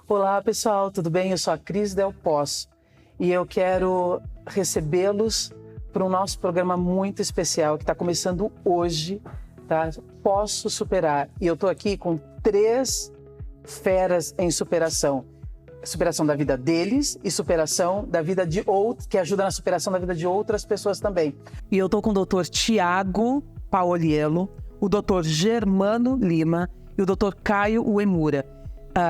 Olá pessoal, tudo bem? Eu sou a Cris Del Poço e eu quero recebê-los para o nosso programa muito especial que está começando hoje, tá? Posso Superar. E eu estou aqui com 3 feras em superação. Superação da vida deles e superação da vida de outros, que ajuda na superação da vida de outras pessoas também. E eu estou com o Dr. Tiago Paoliello, o Dr. Germano Lima e o Dr. Caio Uemura.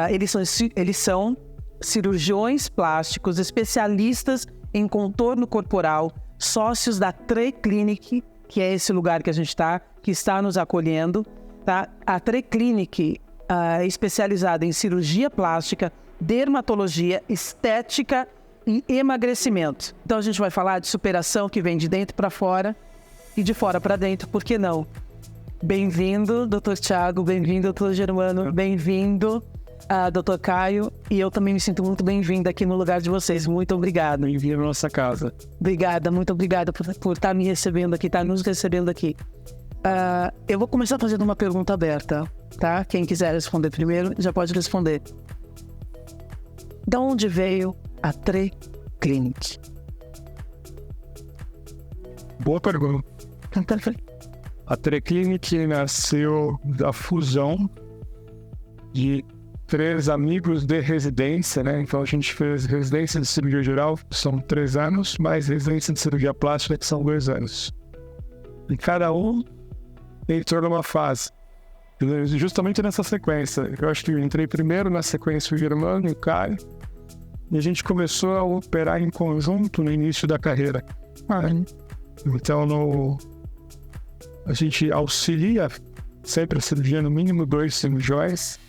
Eles são cirurgiões plásticos, especialistas em contorno corporal, sócios da Treclinic, que é esse lugar que a gente está, que está nos acolhendo. Tá? A Treclinic é especializada em cirurgia plástica, dermatologia, estética e emagrecimento. Então a gente vai falar de superação que vem de dentro para fora e de fora para dentro, por que não? Bem-vindo, Dr. Tiago, bem-vindo, Dr. Germano, bem-vindo, Dr. Caio, e eu também me sinto muito bem-vinda aqui no lugar de vocês. Muito obrigado. Bem-vindo à nossa casa. Obrigada, muito obrigada por estar me recebendo aqui, estar nos recebendo aqui. Eu vou começar fazendo uma pergunta aberta, tá? Quem quiser responder primeiro, já pode responder. De onde veio a Treclinic? Boa pergunta. A Treclinic nasceu da fusão de 3 amigos de residência, né? Então a gente fez residência de cirurgia geral, que são 3 anos, mais residência de cirurgia plástica, que são 2 anos. E cada um entrou numa fase. Justamente nessa sequência. Eu acho que eu entrei primeiro na sequência o Germano e o Caio, e a gente começou a operar em conjunto no início da carreira. Então a gente auxilia sempre a cirurgia, no mínimo 2 cirurgiões,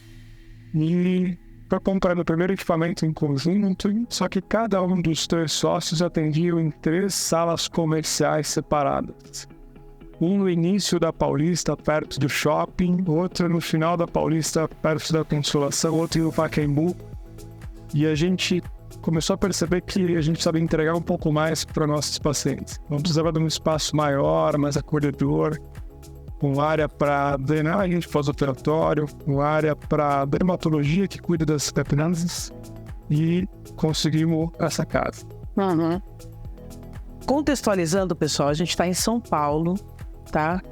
e foi comprando o primeiro equipamento em conjunto, só que cada um dos 3 sócios atendia em 3 salas comerciais separadas. Um no início da Paulista, perto do shopping, outro no final da Paulista, perto da Consolação, outro no Pacaembu. E a gente começou a perceber que a gente sabia entregar um pouco mais para nossos pacientes. Não precisava de um espaço maior, mais acolhedor, com área para drenagem pós-operatório, com área para dermatologia que cuida das cicatrizes, e conseguimos essa casa. Uhum. Contextualizando, pessoal, a gente está em São Paulo, tá?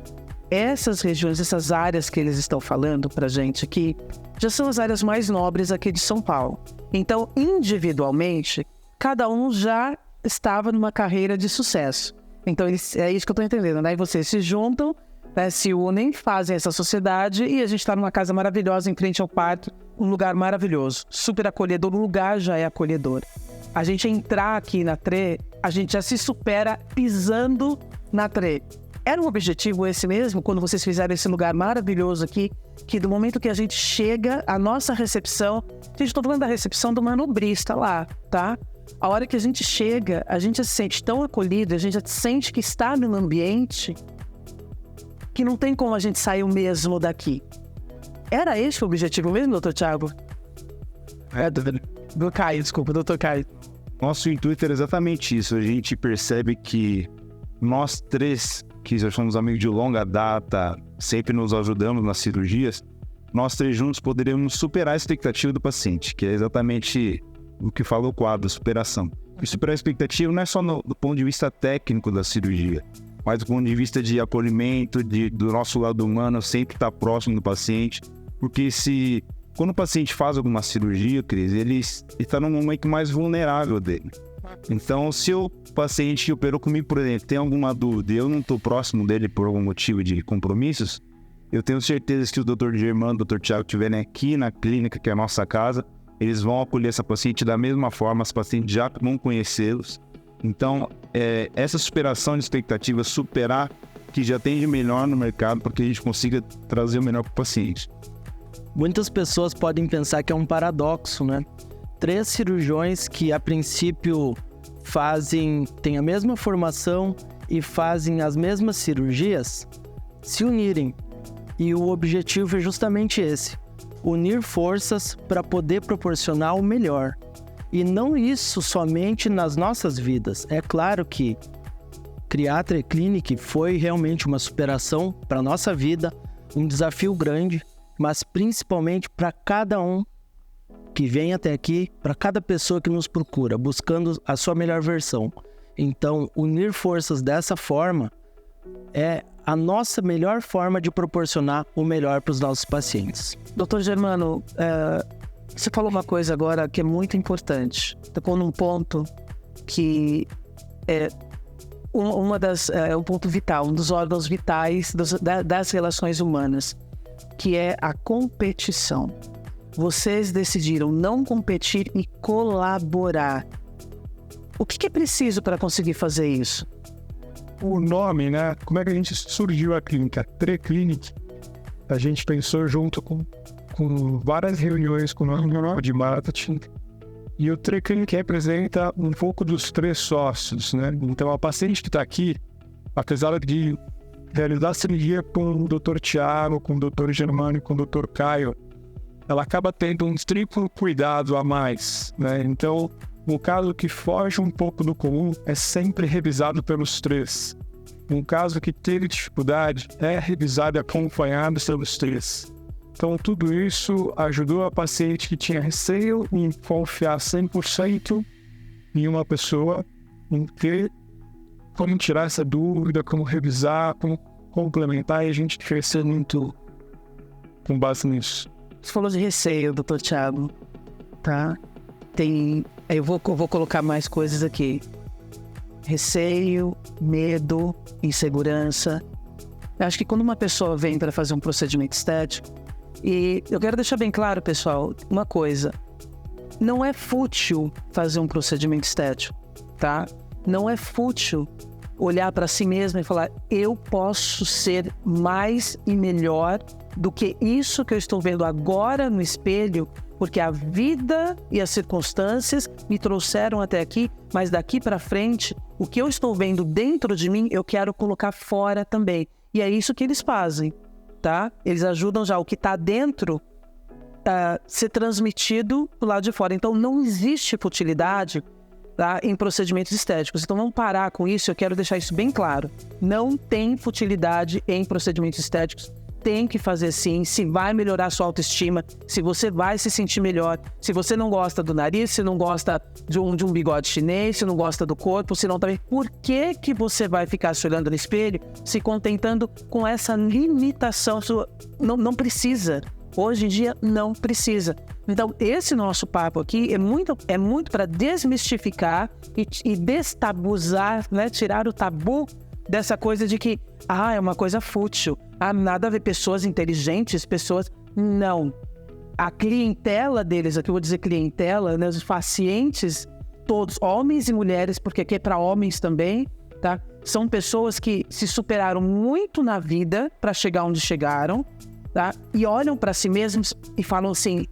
Essas regiões, essas áreas que eles estão falando pra gente aqui, já são as áreas mais nobres aqui de São Paulo. Então, individualmente, cada um já estava numa carreira de sucesso. Então, é isso que eu tô entendendo, né? E vocês se juntam, né, se unem, fazem essa sociedade, e a gente está numa casa maravilhosa em frente ao parque, um lugar maravilhoso, super acolhedor, o lugar já é acolhedor. A gente entrar aqui na TRE, a gente já se supera pisando na TRE. Era um objetivo esse mesmo, quando vocês fizeram esse lugar maravilhoso aqui, que do momento que a gente chega, a nossa recepção... Gente, estou falando da recepção do manobrista lá, tá? A hora que a gente chega, a gente se sente tão acolhido, a gente já sente que está num ambiente que não tem como a gente sair o mesmo daqui. Era esse o objetivo mesmo, doutor Tiago? Do Caio, desculpa, doutor Caio. Nosso intuito era exatamente isso. A gente percebe que nós 3, que já somos amigos de longa data, sempre nos ajudamos nas cirurgias, nós 3 juntos poderíamos superar a expectativa do paciente, que é exatamente o que fala o quadro, superação. E superar a expectativa não é só do ponto de vista técnico da cirurgia, mas do ponto de vista de acolhimento, do nosso lado humano, sempre estar próximo do paciente, porque quando o paciente faz alguma cirurgia, Cris, ele está num momento mais vulnerável dele. Então, se o paciente que operou comigo, por exemplo, tem alguma dúvida e eu não estou próximo dele por algum motivo de compromissos, eu tenho certeza que o Dr. Germano e o Dr. Tiago estiverem aqui na clínica, que é a nossa casa, eles vão acolher essa paciente da mesma forma, os pacientes já vão conhecê-los. Então, essa superação de expectativas, superar que já tem de melhor no mercado, para que a gente consiga trazer o melhor para o paciente. Muitas pessoas podem pensar que é um paradoxo, né? 3 cirurgiões que a princípio têm a mesma formação e fazem as mesmas cirurgias se unirem. E o objetivo é justamente esse: unir forças para poder proporcionar o melhor. E não isso somente nas nossas vidas. É claro que criar a Treclinic foi realmente uma superação para a nossa vida, um desafio grande, mas principalmente para cada um que vem até aqui, para cada pessoa que nos procura, buscando a sua melhor versão. Então, unir forças dessa forma é a nossa melhor forma de proporcionar o melhor para os nossos pacientes. Doutor Germano, você falou uma coisa agora que é muito importante. Tocou num ponto que é um ponto vital, um dos órgãos vitais das relações humanas, que é a competição. Vocês decidiram não competir e colaborar. O que é preciso para conseguir fazer isso? O nome, né? Como é que a gente surgiu a clínica? Treclinic. A gente pensou junto com várias reuniões com o nome de marketing. E o Treclinic representa um pouco dos 3 sócios, né? Então, a paciente que está aqui, apesar de realizar cirurgia com o Dr. Tiago, com o Dr. Germano e com o Dr. Caio, ela acaba tendo um triplo cuidado a mais, né? Então, um caso que foge um pouco do comum é sempre revisado pelos 3. Um caso que teve dificuldade é revisado e acompanhado pelos 3. Então, tudo isso ajudou a paciente que tinha receio em confiar 100% em uma pessoa, em ter como tirar essa dúvida, como revisar, como complementar, e a gente cresceu muito com base nisso. Você falou de receio, doutor Tiago, tá? Eu vou colocar mais coisas aqui. Receio, medo, insegurança. Eu acho que quando uma pessoa vem para fazer um procedimento estético, e eu quero deixar bem claro, pessoal, uma coisa. Não é fútil fazer um procedimento estético, tá? Não é fútil olhar para si mesmo e falar, eu posso ser mais e melhor do que isso que eu estou vendo agora no espelho, porque a vida e as circunstâncias me trouxeram até aqui, mas daqui para frente, o que eu estou vendo dentro de mim, eu quero colocar fora também. E é isso que eles fazem, tá? Eles ajudam já o que está dentro a ser transmitido do lado de fora. Então, não existe futilidade, tá, em procedimentos estéticos. Então, vamos parar com isso, eu quero deixar isso bem claro. Não tem futilidade em procedimentos estéticos. Tem que fazer sim, se vai melhorar a sua autoestima, se você vai se sentir melhor, se você não gosta do nariz, se não gosta de um bigode chinês, se não gosta do corpo, se não também, por que você vai ficar se olhando no espelho, se contentando com essa limitação sua? Não precisa, hoje em dia não precisa. Então esse nosso papo aqui é muito para desmistificar e destabuzar, né? Tirar o tabu dessa coisa de que, é uma coisa fútil, nada a ver, pessoas inteligentes, pessoas... Não. A clientela deles, aqui eu vou dizer clientela, né, os pacientes, todos, homens e mulheres, porque aqui é para homens também, tá? São pessoas que se superaram muito na vida para chegar onde chegaram, tá? E olham para si mesmos e falam assim,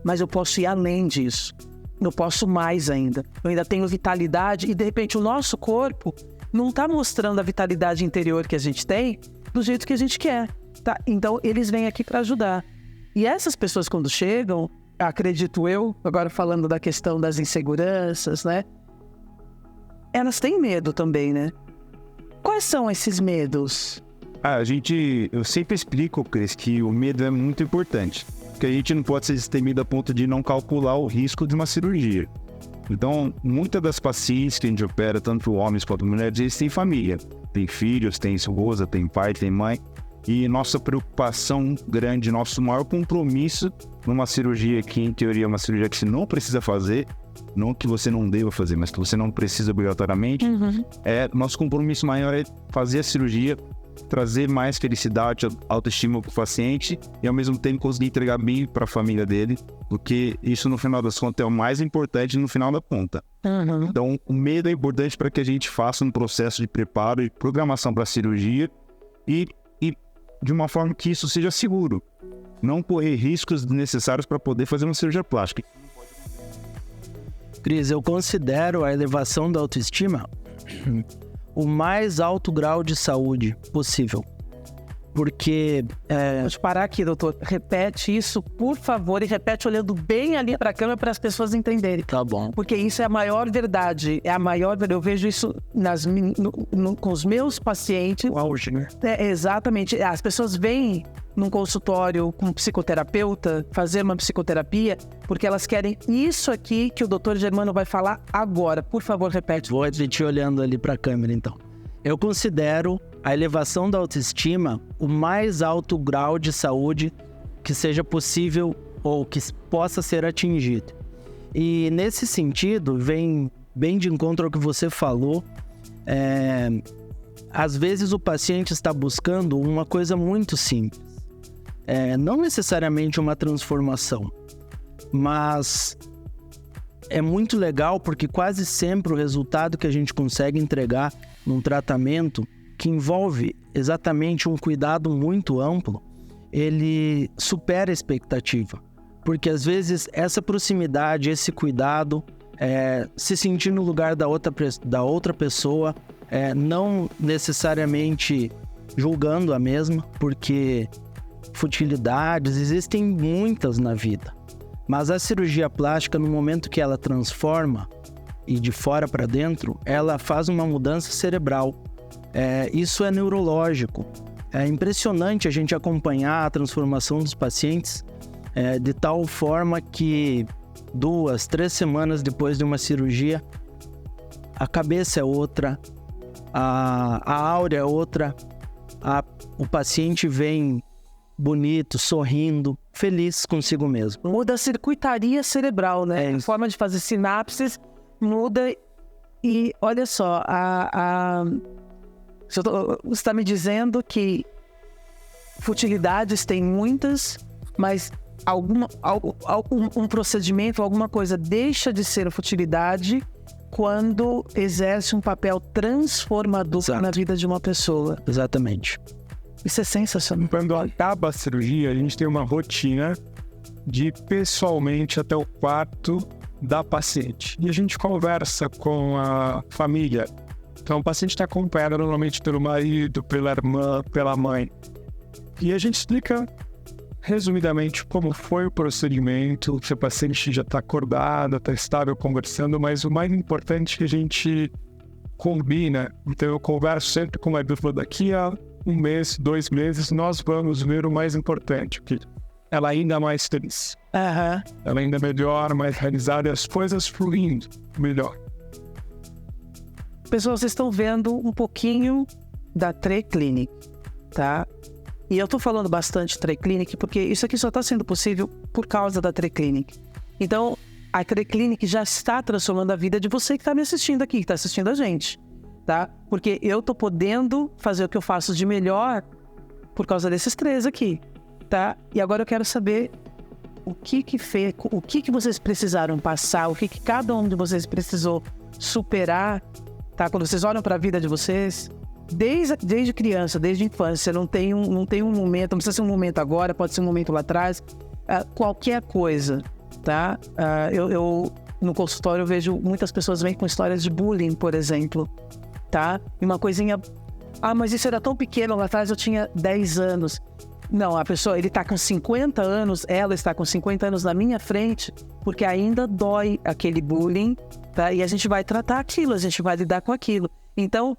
mas eu posso ir além disso, eu posso mais ainda, eu ainda tenho vitalidade, e de repente o nosso corpo não está mostrando a vitalidade interior que a gente tem do jeito que a gente quer, tá? Então, eles vêm aqui para ajudar. E essas pessoas, quando chegam, acredito eu, agora falando da questão das inseguranças, né? Elas têm medo também, né? Quais são esses medos? Eu sempre explico, Cris, que o medo é muito importante. Porque a gente não pode ser destemido a ponto de não calcular o risco de uma cirurgia. Então, muitas das pacientes que a gente opera, tanto homens quanto mulheres, eles têm família. Tem filhos, tem esposa, tem pai, tem mãe. E nossa preocupação grande, nosso maior compromisso numa cirurgia que, em teoria, é uma cirurgia que você não precisa fazer, não que você não deva fazer, mas que você não precisa obrigatoriamente, nosso compromisso maior é fazer a cirurgia, trazer mais felicidade, autoestima para o paciente e, ao mesmo tempo, conseguir entregar bem para a família dele, porque isso, no final das contas, é o mais importante no final da conta. Então, o medo é importante para que a gente faça um processo de preparo e programação para a cirurgia e de uma forma que isso seja seguro. Não correr riscos desnecessários para poder fazer uma cirurgia plástica. Cris, eu considero a elevação da autoestima o mais alto grau de saúde possível. Porque... Deixa eu parar aqui, doutor. Repete isso, por favor, e repete olhando bem ali para a câmera para as pessoas entenderem. Tá bom. Porque isso é a maior verdade. É a maior verdade. Eu vejo isso com os meus pacientes. O auge, né? Exatamente. As pessoas veem num consultório com um psicoterapeuta, fazer uma psicoterapia, porque elas querem isso aqui que o Dr. Germano vai falar agora. Por favor, repete. Vou repetir olhando ali para a câmera, então. Eu considero a elevação da autoestima o mais alto grau de saúde que seja possível ou que possa ser atingido. E nesse sentido, vem bem de encontro ao que você falou, às vezes o paciente está buscando uma coisa muito simples. Não necessariamente uma transformação, mas é muito legal porque quase sempre o resultado que a gente consegue entregar num tratamento que envolve exatamente um cuidado muito amplo, ele supera a expectativa. Porque às vezes essa proximidade, esse cuidado, se sentir no lugar da outra pessoa, não necessariamente julgando a mesma, porque futilidades existem muitas na vida. Mas a cirurgia plástica, no momento que ela transforma e de fora para dentro, ela faz uma mudança cerebral. Isso é neurológico. É impressionante a gente acompanhar a transformação dos pacientes de tal forma que 2, 3 semanas depois de uma cirurgia, a cabeça é outra, a áurea é outra, o paciente vem bonito, sorrindo, feliz consigo mesmo. Muda a circuitaria cerebral, né? A forma de fazer sinapses muda. E olha só, você está me dizendo que futilidades tem muitas, mas um procedimento, alguma coisa deixa de ser futilidade quando exerce um papel transformador na vida de uma pessoa. Exatamente. Isso é sensacional. Quando acaba a cirurgia, a gente tem uma rotina de ir pessoalmente até o quarto da paciente. E a gente conversa com a família. Então, o paciente está acompanhado normalmente pelo marido, pela irmã, pela mãe. E a gente explica resumidamente como foi o procedimento, se o paciente já está acordado, está estável, conversando, mas o mais importante é que a gente combina. Então, eu converso sempre com a dupla daqui a 1 mês, 2 meses, nós vamos ver o mais importante, que ela ainda mais feliz. Ela ainda melhor, mais realizada, e as coisas fluindo melhor. Pessoal, vocês estão vendo um pouquinho da Treclinic, tá? E eu tô falando bastante Treclinic porque isso aqui só está sendo possível por causa da Treclinic. Então, a Treclinic já está transformando a vida de você que está me assistindo aqui, que está assistindo a gente, tá? Porque eu tô podendo fazer o que eu faço de melhor por causa desses 3 aqui, tá? E agora eu quero saber o que vocês precisaram passar, o que cada um de vocês precisou superar, tá? Quando vocês olham para a vida de vocês, desde criança, desde infância, não tem um momento, não precisa ser um momento agora, pode ser um momento lá atrás, qualquer coisa, tá? Eu no consultório eu vejo muitas pessoas vêm com histórias de bullying, por exemplo, tá? E uma coisinha, mas isso era tão pequeno, lá atrás eu tinha 10 anos. Não, a pessoa, ele está com 50 anos, ela está com 50 anos na minha frente, porque ainda dói aquele bullying, tá? E a gente vai tratar aquilo, a gente vai lidar com aquilo. Então,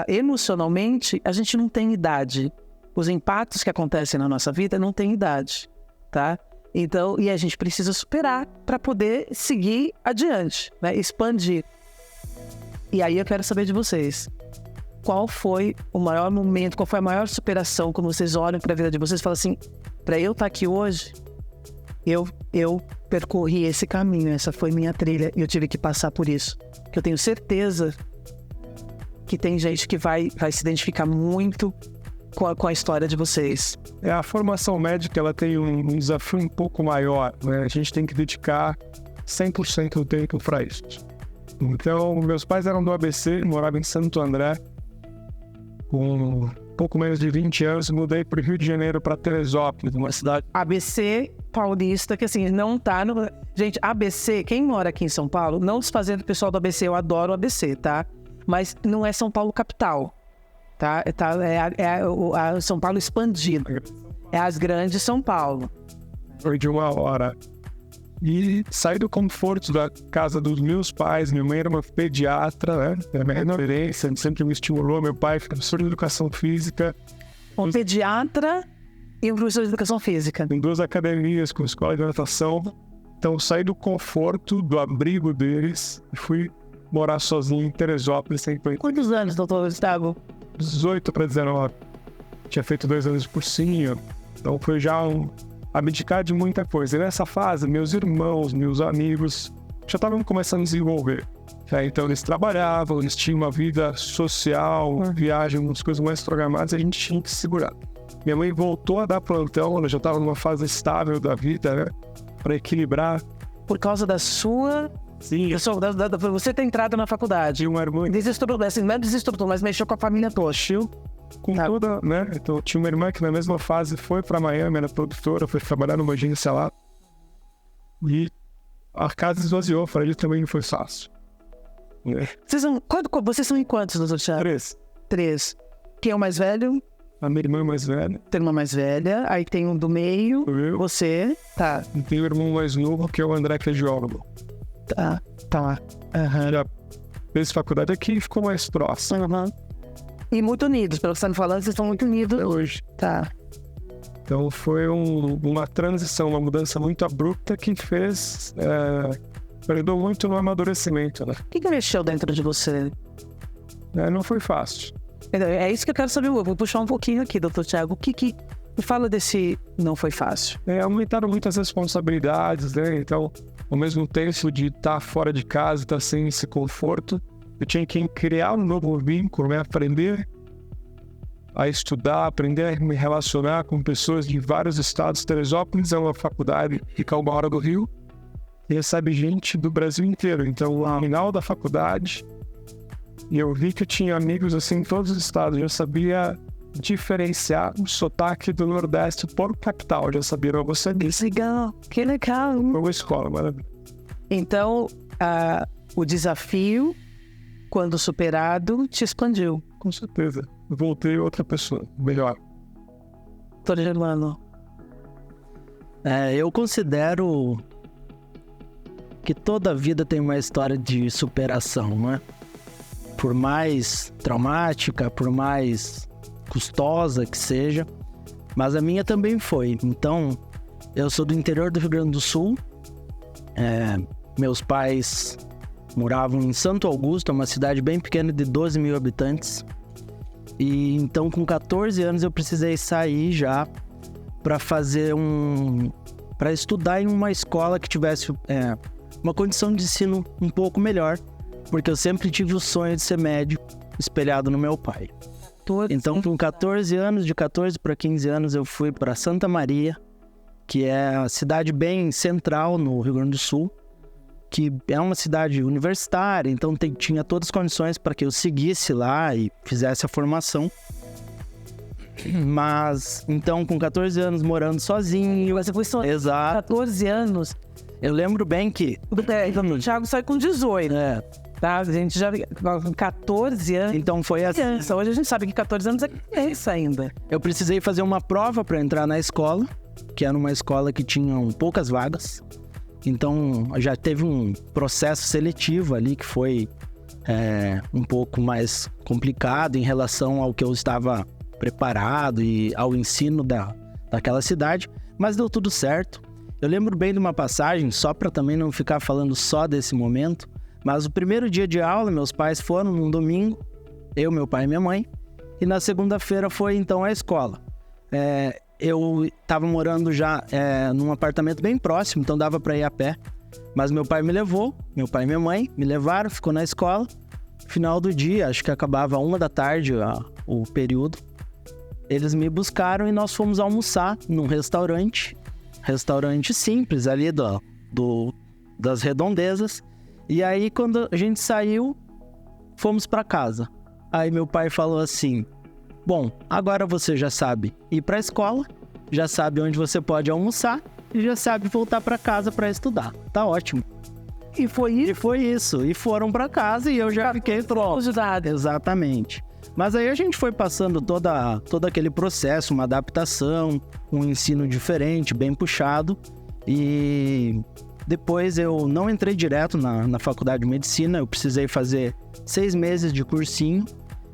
emocionalmente, a gente não tem idade. Os impactos que acontecem na nossa vida não têm idade, tá? Então, e a gente precisa superar para poder seguir adiante, né? Expandir. E aí eu quero saber de vocês. Qual foi o maior momento, qual foi a maior superação quando vocês olham para a vida de vocês e falam assim, para eu estar aqui hoje, eu percorri esse caminho, essa foi minha trilha e eu tive que passar por isso. Que eu tenho certeza que tem gente que vai se identificar muito com a história de vocês. A formação médica ela tem um desafio um pouco maior, né? A gente tem que dedicar 100% do tempo para isso. Então, meus pais eram do ABC, moravam em Santo André. Com pouco menos de 20 anos, mudei para o Rio de Janeiro, para Teresópolis, uma cidade... ABC paulista, que assim, não tá no... Gente, ABC, quem mora aqui em São Paulo, não desfazendo o pessoal do ABC, eu adoro o ABC, tá? Mas não é São Paulo capital, tá? É São Paulo expandido. É as grandes São Paulo. Foi de 1 hora. E saí do conforto da casa dos meus pais. Minha mãe era uma pediatra, né? A minha referência sempre me estimulou. Meu pai foi professor de educação física. Um pediatra e um professor de educação física. Em 2 academias com escola de natação. Então, eu saí do conforto, do abrigo deles e fui morar sozinho em Teresópolis. Quantos anos, doutor Gustavo? 18 para 19. Tinha feito 2 anos de cursinho. Então, foi já abdicar de muita coisa. E nessa fase, meus irmãos, meus amigos já estavam começando a desenvolver. Então, eles trabalhavam, eles tinham uma vida social, viagem, umas coisas mais programadas, e a gente tinha que se segurar. Minha mãe voltou a dar plantão, ela já estava numa fase estável da vida, né? Para equilibrar. Por causa da sua... Sim. Você ter entrado na faculdade. Tinha uma irmã... Desestruturou, assim, não é desestruturou, mas mexeu com a família toda. Com toda, né? Então, tinha uma irmã que na mesma fase foi para Miami, era produtora, foi trabalhar numa agência lá. E a casa esvaziou, para ele também não foi fácil. Né? Vocês são em quantos, doutor Thiago? 3. Quem é o mais velho? A minha irmã mais velha. Tem uma mais velha, aí tem um do meio, eu. Você, tá. E tem o irmão mais novo, que é o André, que é geólogo. Tá. Já fez faculdade aqui e ficou mais próximo. E muito unidos, pelo que você está me falando, vocês estão muito unidos. Até hoje. Tá. Então foi uma transição, uma mudança muito abrupta que fez... Perdeu muito no amadurecimento, né? O que mexeu dentro de você? Não foi fácil. É isso que eu quero saber. Eu vou puxar um pouquinho aqui, doutor Thiago. O que me fala desse não foi fácil? Aumentaram muitas responsabilidades, né? Então, ao mesmo tempo de estar fora de casa, estar sem esse conforto, eu tinha que criar um novo vínculo, né? Aprender a estudar, aprender a me relacionar com pessoas de vários estados. Teresópolis é uma faculdade que fica a 1 hora do Rio e recebe gente do Brasil inteiro. Então, no final da faculdade, eu vi que eu tinha amigos assim em todos os estados. Eu sabia diferenciar o sotaque do Nordeste por capital. Eu já sabia, não, você disse. Legal, que legal. Foi uma escola, maravilha. Então, o desafio, quando superado, te expandiu. Com certeza. Eu voltei outra pessoa, melhor. Doutor Germano. Eu considero que toda vida tem uma história de superação, não é? Por mais traumática, por mais custosa que seja, mas a minha também foi. Então, eu sou do interior do Rio Grande do Sul, meus pais moravam em Santo Augusto, uma cidade bem pequena de 12 mil habitantes, e então com 14 anos eu precisei sair já para para estudar em uma escola que tivesse uma condição de ensino um pouco melhor, porque eu sempre tive o sonho de ser médico, espelhado no meu pai. Então, com 14 anos, de 14 para 15 anos, eu fui para Santa Maria, que é a cidade bem central no Rio Grande do Sul, que é uma cidade universitária, então tinha todas as condições para que eu seguisse lá e fizesse a formação. Mas, então, com 14 anos, morando sozinho... Você foi só Exato. 14 anos... Eu lembro bem que... Então, o Thiago sai com 18. Tá? A gente já... Com 14 anos... Então foi assim. Criança. Hoje a gente sabe que 14 anos é criança ainda. Eu precisei fazer uma prova para entrar na escola, que era uma escola que tinha poucas vagas. Então já teve um processo seletivo ali que foi um pouco mais complicado em relação ao que eu estava preparado e ao ensino daquela cidade. Mas deu tudo certo. Eu lembro bem de uma passagem, só para também não ficar falando só desse momento, mas o primeiro dia de aula, meus pais foram num domingo, eu, meu pai e minha mãe, e na segunda-feira foi então a escola. Eu estava morando já num apartamento bem próximo, então dava para ir a pé, mas meu pai me levou, meu pai e minha mãe me levaram, ficou na escola. Final do dia, acho que acabava 1h o período, eles me buscaram e nós fomos almoçar num restaurante simples ali das redondezas. E aí, quando a gente saiu, fomos para casa. Aí meu pai falou assim: bom, agora você já sabe ir para a escola, já sabe onde você pode almoçar e já sabe voltar para casa para estudar. Tá ótimo. E foi isso? E foram para casa e eu já fiquei pronto. Exatamente. Mas aí a gente foi passando todo aquele processo, uma adaptação, um ensino diferente, bem puxado. E depois eu não entrei direto na faculdade de medicina, eu precisei fazer 6 meses de cursinho.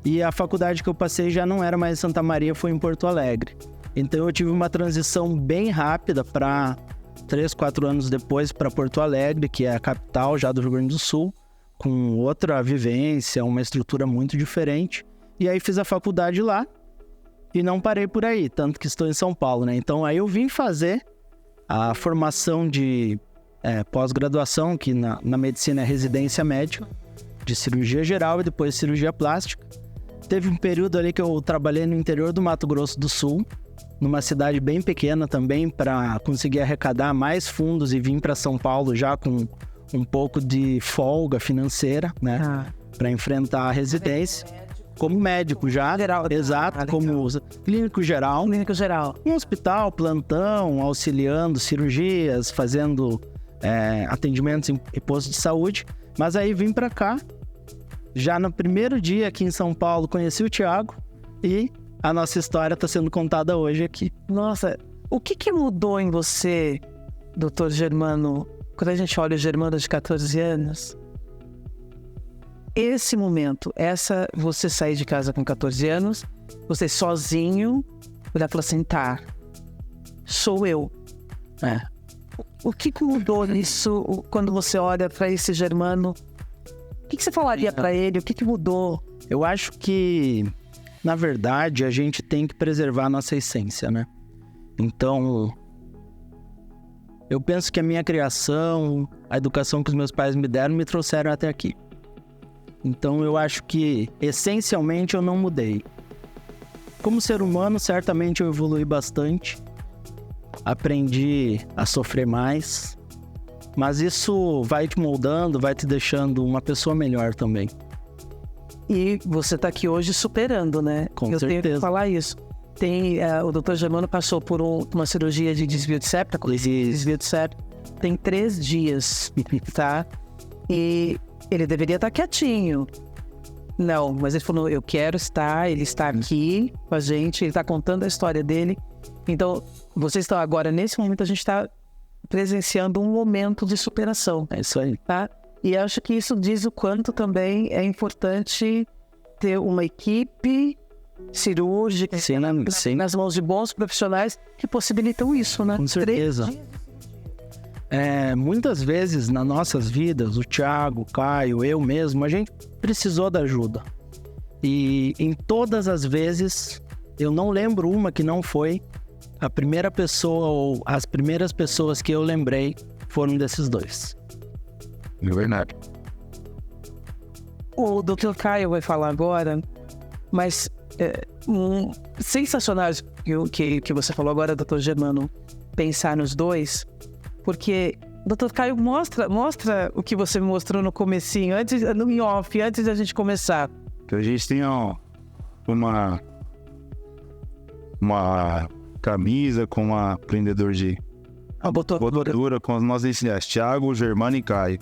E a faculdade que eu passei já não era mais em Santa Maria, foi em Porto Alegre. Então eu tive uma transição bem rápida para 3, 4 anos depois para Porto Alegre, que é a capital já do Rio Grande do Sul, com outra vivência, uma estrutura muito diferente. E aí fiz a faculdade lá e não parei por aí, tanto que estou em São Paulo, né? Então aí eu vim fazer a formação de pós-graduação, que na medicina é residência médica, de cirurgia geral e depois cirurgia plástica. Teve um período ali que eu trabalhei no interior do Mato Grosso do Sul, numa cidade bem pequena também, para conseguir arrecadar mais fundos e vir para São Paulo já com um pouco de folga financeira, né? Para enfrentar a residência. Como médico já, Geral. exato, como clínico geral. Clínico geral. Um hospital, plantão, auxiliando cirurgias, fazendo atendimentos em postos de saúde. Mas aí vim para cá, já no primeiro dia aqui em São Paulo, conheci o Thiago e a nossa história está sendo contada hoje aqui. Nossa, o que mudou em você, doutor Germano, quando a gente olha o Germano de 14 anos? Esse momento, você sair de casa com 14 anos, você sozinho, olhar e falar assim, tá, sou eu. O que mudou nisso quando você olha para esse Germano? O que você falaria para ele? O que mudou? Eu acho que, na verdade, a gente tem que preservar a nossa essência, né? Então, eu penso que a minha criação, a educação que os meus pais me deram, me trouxeram até aqui. Então, eu acho que, essencialmente, eu não mudei. Como ser humano, certamente eu evolui bastante. Aprendi a sofrer mais. Mas isso vai te moldando, vai te deixando uma pessoa melhor também. E você tá aqui hoje superando, né? Com eu certeza. Tenho que falar isso. O Dr. Germano passou por uma cirurgia de desvio de septo, desvio de septo, tem 3 dias, tá? E ele deveria estar quietinho. Não, mas ele falou, eu quero estar, ele está aqui com a gente, ele está contando a história dele. Então, vocês estão agora, nesse momento, a gente está presenciando um momento de superação. É isso aí. Tá? E acho que isso diz o quanto também é importante ter uma equipe cirúrgica nas mãos de bons profissionais que possibilitam isso, né? Com certeza. Muitas vezes nas nossas vidas, o Thiago, o Caio, eu mesmo, a gente precisou da ajuda. E em todas as vezes, eu não lembro uma que não foi. A primeira pessoa ou as primeiras pessoas que eu lembrei foram desses dois. É verdade. O Dr. Caio vai falar agora, mas sensacional que você falou agora, Dr. Germano, pensar nos dois, porque Dr. Caio mostra o que você me mostrou no comecinho, no off, antes da gente começar. A gente tem uma camisa com uma prendedor de botadura com os nossos iniciais, Thiago, Germano e Caio.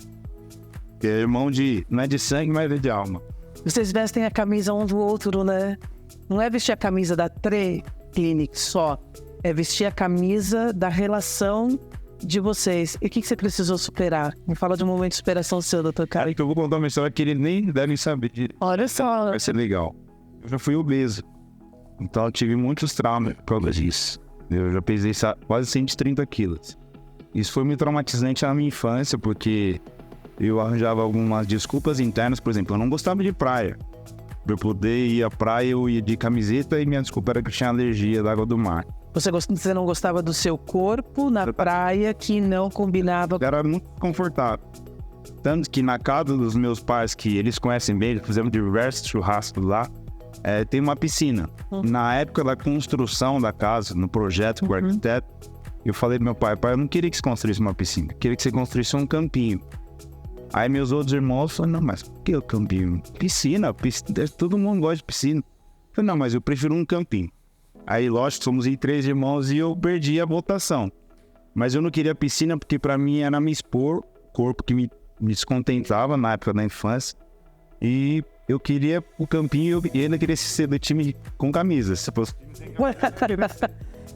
Que é irmão não é de sangue, mas é de alma. Vocês vestem a camisa um do outro, né? Não é vestir a camisa da Tre Clinic só, é vestir a camisa da relação de vocês. E o que você precisou superar? Me fala de um momento de superação seu, doutor Caio. Que eu vou contar uma história que ele nem deve saber. Olha só. Vai ser legal. Eu já fui obeso. Então eu tive muitos traumas por causa disso. Eu já pesei quase 130 quilos. Isso foi muito traumatizante na minha infância, porque eu arranjava algumas desculpas internas. Por exemplo, eu não gostava de praia. Para eu poder ir à praia, eu ia de camiseta e minha desculpa era que eu tinha alergia da água do mar. Você não gostava do seu corpo na praia que não combinava? Era muito confortável. Tanto que na casa dos meus pais, que eles conhecem bem, fizemos diversos churrascos lá, tem uma piscina. Na época da construção da casa, no projeto com o arquiteto, eu falei pro meu pai, eu não queria que você construísse uma piscina, eu queria que você construísse um campinho. Aí meus outros irmãos falaram, não, mas por que o campinho? Piscina, todo mundo gosta de piscina. Eu falei, não, mas eu prefiro um campinho. Aí, lógico, somos em 3 irmãos e eu perdi a votação. Mas eu não queria piscina porque pra mim era me expor, corpo que me descontentava na época da infância. E eu queria o campinho e ainda queria ser do time com camisa. Se fosse...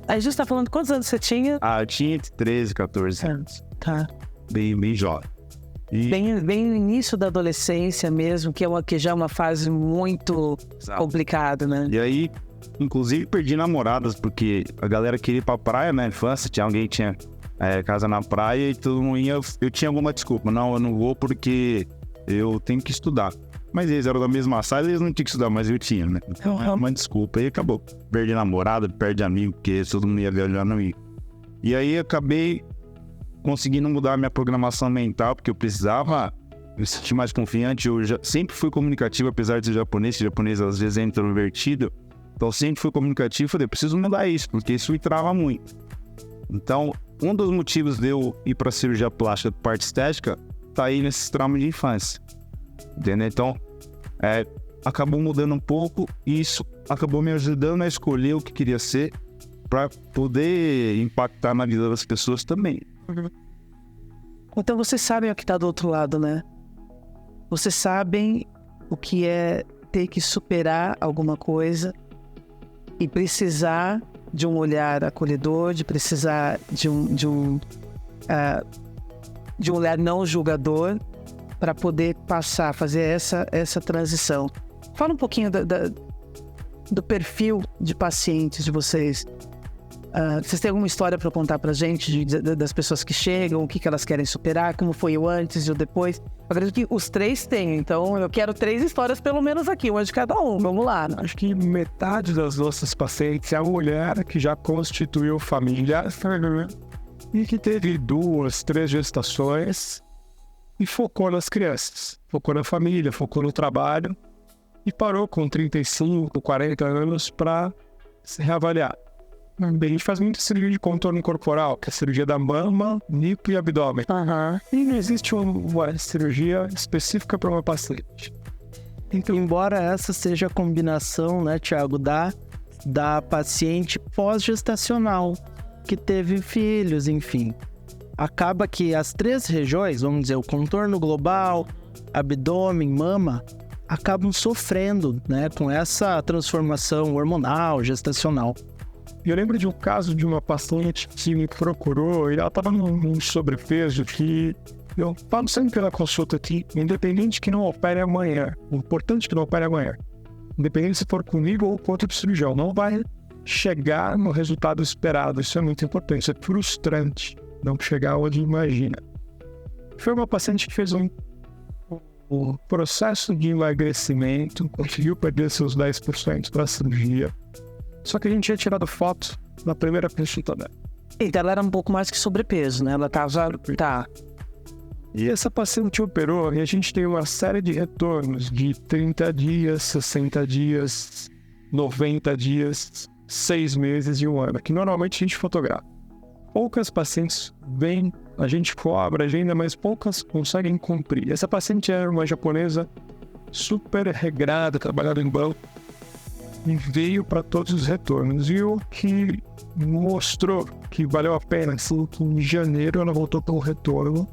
A gente tá falando quantos anos você tinha? Eu tinha entre 13 e 14 anos. Tá. Bem jovem. Bem no início da adolescência mesmo, que já é uma fase muito complicada, né? E aí, inclusive, perdi namoradas, porque a galera queria ir pra praia na infância, alguém tinha casa na praia e todo mundo ia. Eu tinha alguma desculpa, não, eu não vou porque eu tenho que estudar. Mas eles eram da mesma sala, eles não tinham que estudar, mas eu tinha, né? Uma desculpa, e acabou. Perdi namorada, perde amigo, porque todo mundo ia viajar no amigo. E aí acabei conseguindo mudar a minha programação mental, porque eu precisava me sentir mais confiante. Eu sempre fui comunicativo, apesar de ser japonês às vezes é introvertido. Então sempre fui comunicativo e falei, preciso mudar isso, porque isso me trava muito. Então, um dos motivos de eu ir para cirurgia plástica, parte estética, tá aí nesses traumas de infância. Entendeu? Então, acabou mudando um pouco e isso acabou me ajudando a escolher o que queria ser para poder impactar na vida das pessoas também. Então vocês sabem o que está do outro lado, né? Vocês sabem o que é ter que superar alguma coisa e precisar de um olhar acolhedor, de precisar de um olhar não julgador para poder fazer essa transição. Fala um pouquinho do perfil de pacientes de vocês. Vocês têm alguma história para contar pra gente das pessoas que chegam, o que elas querem superar, como foi o antes e o depois? Eu acredito que os três têm, então eu quero 3 histórias pelo menos aqui, uma de cada um, vamos lá. Acho que metade das nossas pacientes é a mulher que já constituiu família e que teve 2, 3 gestações e focou nas crianças, focou na família, focou no trabalho e parou com 35, 40 anos para se reavaliar. A gente faz muita cirurgia de contorno corporal, que é a cirurgia da mama, nipo e abdômen. E não existe uma cirurgia específica para uma paciente. Então, embora essa seja a combinação, né, Thiago, da paciente pós-gestacional, que teve filhos, enfim. Acaba que as 3 regiões, vamos dizer, o contorno global, abdômen, mama, acabam sofrendo, né, com essa transformação hormonal, gestacional. Eu lembro de um caso de uma paciente que me procurou e ela estava num sobrepeso que eu falo sempre na consulta aqui, independente que não opere amanhã, o importante é que não opere amanhã, independente se for comigo ou com outro cirurgião, não vai chegar no resultado esperado, isso é muito importante, isso é frustrante, não chegar onde imagina. Foi uma paciente que fez um processo de emagrecimento, conseguiu perder seus 10% para a cirurgia, só que a gente tinha tirado foto na primeira consulta dela. Então ela era um pouco mais que sobrepeso, né? Ela tava... Tá. E essa paciente operou e a gente tem uma série de retornos de 30 dias, 60 dias, 90 dias, 6 meses e 1 ano, que normalmente a gente fotografa. Poucas pacientes vêm, a gente cobra agenda, mas poucas conseguem cumprir. Essa paciente era uma japonesa super regrada, trabalhava em banco, e veio para todos os retornos. E o que mostrou que valeu a pena, assim, que em janeiro ela voltou para um retorno.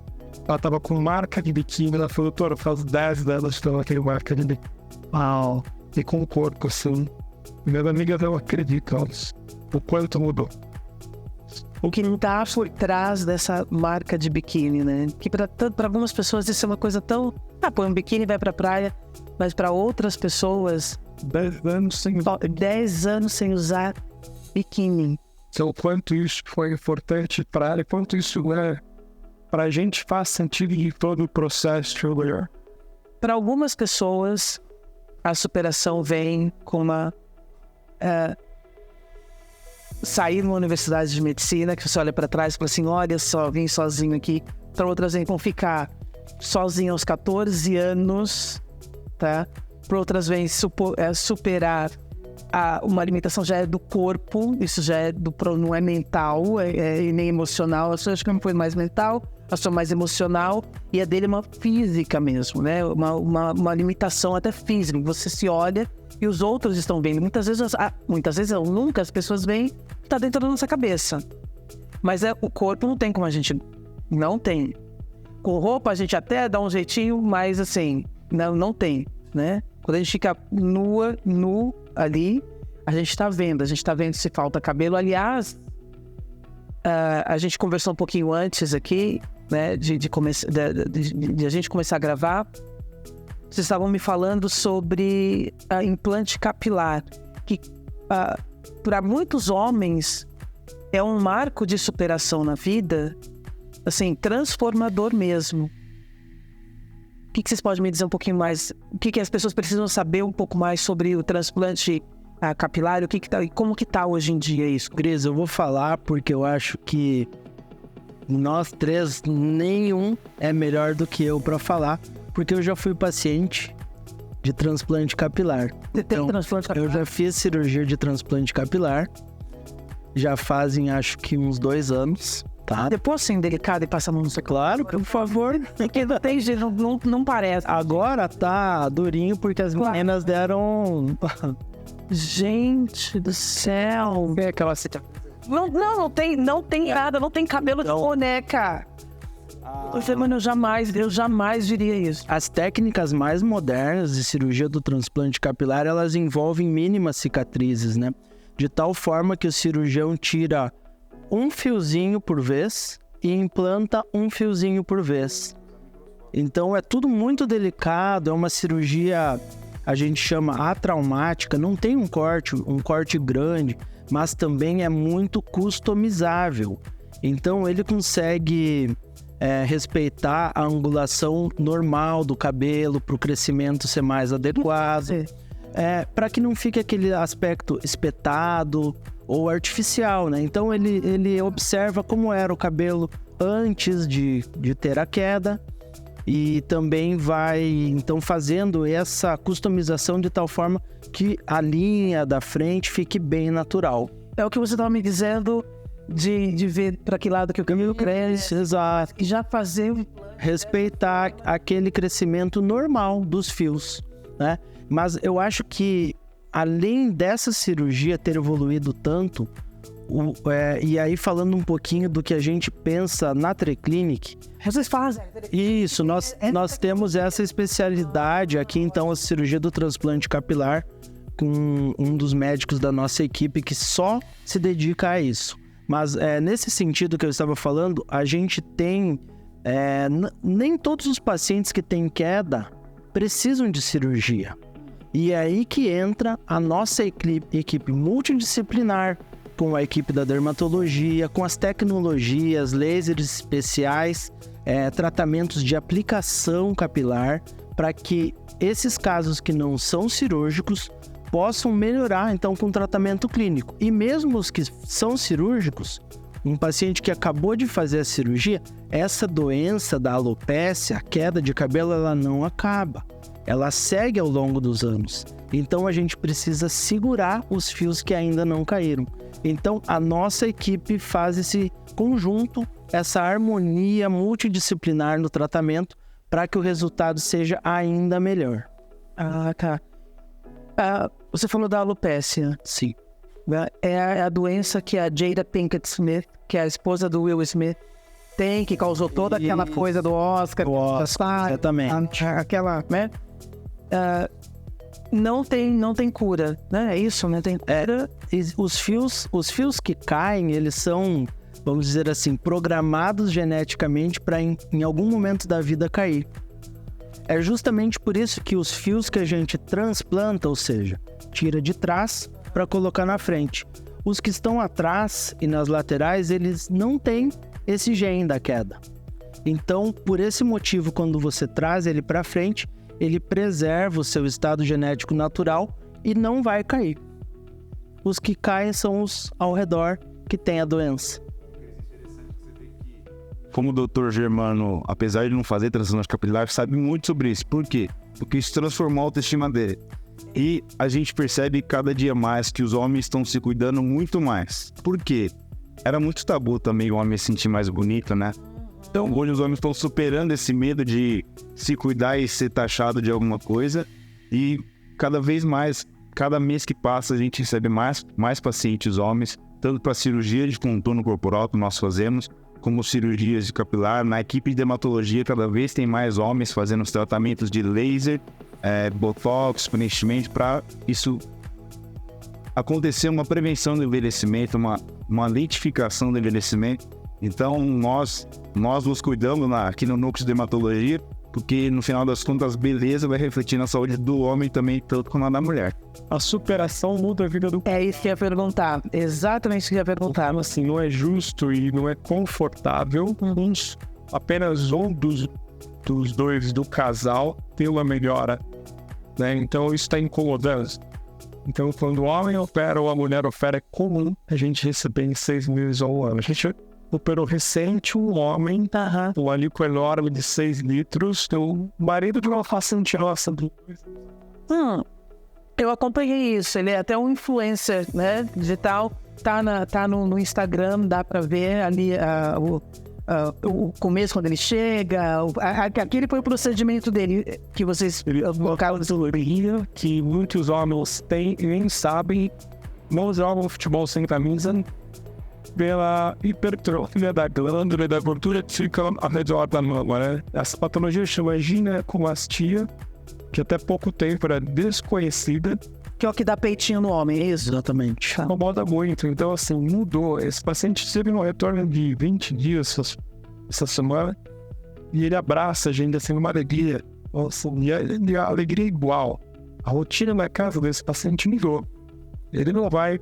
Ela estava com marca de biquíni, ela falou, doutora, faz 10 delas estão aquele marca de biquíni. Uau! E com o corpo, assim. Minhas amigas não acreditam o quanto mudou. O que está por trás dessa marca de biquíni, né? Que para algumas pessoas isso é uma coisa tão... põe um biquíni e vai pra praia. Mas para outras pessoas... 10 anos sem usar. 10 anos sem usar biquíni. Então, quanto isso foi importante para ela, quanto isso para a gente faz sentido de todo o processo de olhar. Para algumas pessoas, a superação vem com uma... sair numa universidade de medicina, que você olha para trás e fala assim, olha só, vim sozinho aqui. Para outras vem com ficar sozinho aos 14 anos, tá? Para outras vem superar uma alimentação já é do corpo, isso já é não é mental, e nem emocional. A sua acho que não foi mais mental, a sua mais emocional, e a dele é uma física mesmo, né? Uma limitação até física. Você se olha e os outros estão vendo. Muitas vezes ou nunca, as pessoas veem que está dentro da nossa cabeça. Mas o corpo não tem como a gente... Não tem. Com roupa a gente até dá um jeitinho, mas assim, não tem, né? Quando a gente fica nu ali, a gente está vendo se falta cabelo. Aliás, a gente conversou um pouquinho antes aqui, né, de a gente começar a gravar, vocês estavam me falando sobre implante capilar, que para muitos homens é um marco de superação na vida, assim, transformador mesmo. O que vocês podem me dizer um pouquinho mais? O que as pessoas precisam saber um pouco mais sobre o transplante capilar? O que tá, e como que tá hoje em dia isso? Cris, eu vou falar porque eu acho que nós três, nenhum é melhor do que eu para falar, porque eu já fui paciente de transplante capilar. Você tem transplante capilar? Eu já fiz cirurgia de transplante capilar, já fazem acho que uns 2 anos, tá? Depois assim, delicado e passar a mão no seu... Claro, por favor. Porque não tem jeito, não parece. Agora tá durinho porque as meninas deram... Gente do céu. É aquela cita. Não tem nada, não tem cabelo de boneca. Mano, eu jamais diria isso. As técnicas mais modernas de cirurgia do transplante capilar, elas envolvem mínimas cicatrizes, né? De tal forma que o cirurgião tira um fiozinho por vez e implanta um fiozinho por vez. Então é tudo muito delicado, é uma cirurgia, a gente chama atraumática, não tem um corte grande, mas também é muito customizável. Então ele consegue respeitar a angulação normal do cabelo para o crescimento ser mais adequado, para que não fique aquele aspecto espetado ou artificial, né? Então ele observa como era o cabelo antes de ter a queda e também vai então fazendo essa customização de tal forma que a linha da frente fique bem natural. É o que você estava me dizendo de ver para que lado que o cabelo cresce. Exato. E já fazer... Respeitar aquele crescimento normal dos fios, né? Mas eu acho que além dessa cirurgia ter evoluído tanto, e aí falando um pouquinho do que a gente pensa na Treclinic... Vocês fazem? Isso, nós temos essa especialidade aqui, então, a cirurgia do transplante capilar, com um dos médicos da nossa equipe que só se dedica a isso. Mas nesse sentido que eu estava falando, a gente tem... nem todos os pacientes que têm queda precisam de cirurgia. E é aí que entra a nossa equipe multidisciplinar, com a equipe da dermatologia, com as tecnologias, lasers especiais, tratamentos de aplicação capilar, para que esses casos que não são cirúrgicos possam melhorar, então, com tratamento clínico. E mesmo os que são cirúrgicos, um paciente que acabou de fazer a cirurgia, essa doença da alopécia, a queda de cabelo, ela não acaba. Ela segue ao longo dos anos. Então, a gente precisa segurar os fios que ainda não caíram. Então, a nossa equipe faz esse conjunto, essa harmonia multidisciplinar no tratamento para que o resultado seja ainda melhor. Ah, tá. Você falou da alopécia. Sim. É a doença que a Jada Pinkett Smith, que é a esposa do Will Smith, tem, que causou toda aquela coisa do Oscar. Exatamente. Aquela, né? Não tem cura, né? É isso, né? Tem cura. Os fios que caem, eles são, vamos dizer assim, programados geneticamente para em algum momento da vida cair. É justamente por isso que os fios que a gente transplanta, ou seja, tira de trás para colocar na frente. Os que estão atrás e nas laterais, eles não têm esse gene da queda. Então, por esse motivo, quando você traz ele para frente, ele preserva o seu estado genético natural e não vai cair. Os que caem são os ao redor que têm a doença. Como o Dr. Germano, apesar de não fazer transplante capilar, sabe muito sobre isso. Por quê? Porque isso transformou a autoestima dele. E a gente percebe cada dia mais que os homens estão se cuidando muito mais. Por quê? Era muito tabu também o homem se sentir mais bonito, né? Então hoje os homens estão superando esse medo de se cuidar e ser taxado de alguma coisa. E cada vez mais, cada mês que passa, a gente recebe mais pacientes homens, tanto para cirurgia de contorno corporal que nós fazemos, como cirurgias de capilar. Na equipe de dermatologia, cada vez tem mais homens fazendo os tratamentos de laser, botox, preenchimento, para isso acontecer uma prevenção do envelhecimento, uma lentificação do envelhecimento Então, nós nos cuidamos aqui no núcleo de dermatologia, porque no final das contas, beleza vai refletir na saúde do homem também, tanto como na da mulher. A superação muda a vida do... É isso que eu ia perguntar. Exatamente isso que eu ia perguntar. Então, assim, não é justo e não é confortável apenas um dos dois do casal ter uma melhora, né? Então, isso está incomodando. Então, quando o homem opera ou a mulher opera, é comum a gente receber em 6 meses ou 1 ano. A gente operou recente um homem, um alíquo enorme de 6 litros, o marido de uma paciente nossa. Eu acompanhei isso, ele é até um influencer, né, digital, tá no Instagram, dá pra ver ali o começo quando ele chega, aquele foi o procedimento dele, que vocês colocaram que muitos homens têm e nem sabem, não jogam futebol sem camisa, pela hipertrofia da glândula e da gordura que fica ao redor da mama, né? Essa patologia chama ginecomastia, que até pouco tempo era desconhecida. Que é o que dá peitinho no homem, é isso? Exatamente. Incomoda muito, então assim, mudou. Esse paciente teve um retorno de 20 dias essa semana, e ele abraça a gente assim, numa alegria. Nossa, e a alegria é igual. A rotina na casa desse paciente mudou. Ele não vai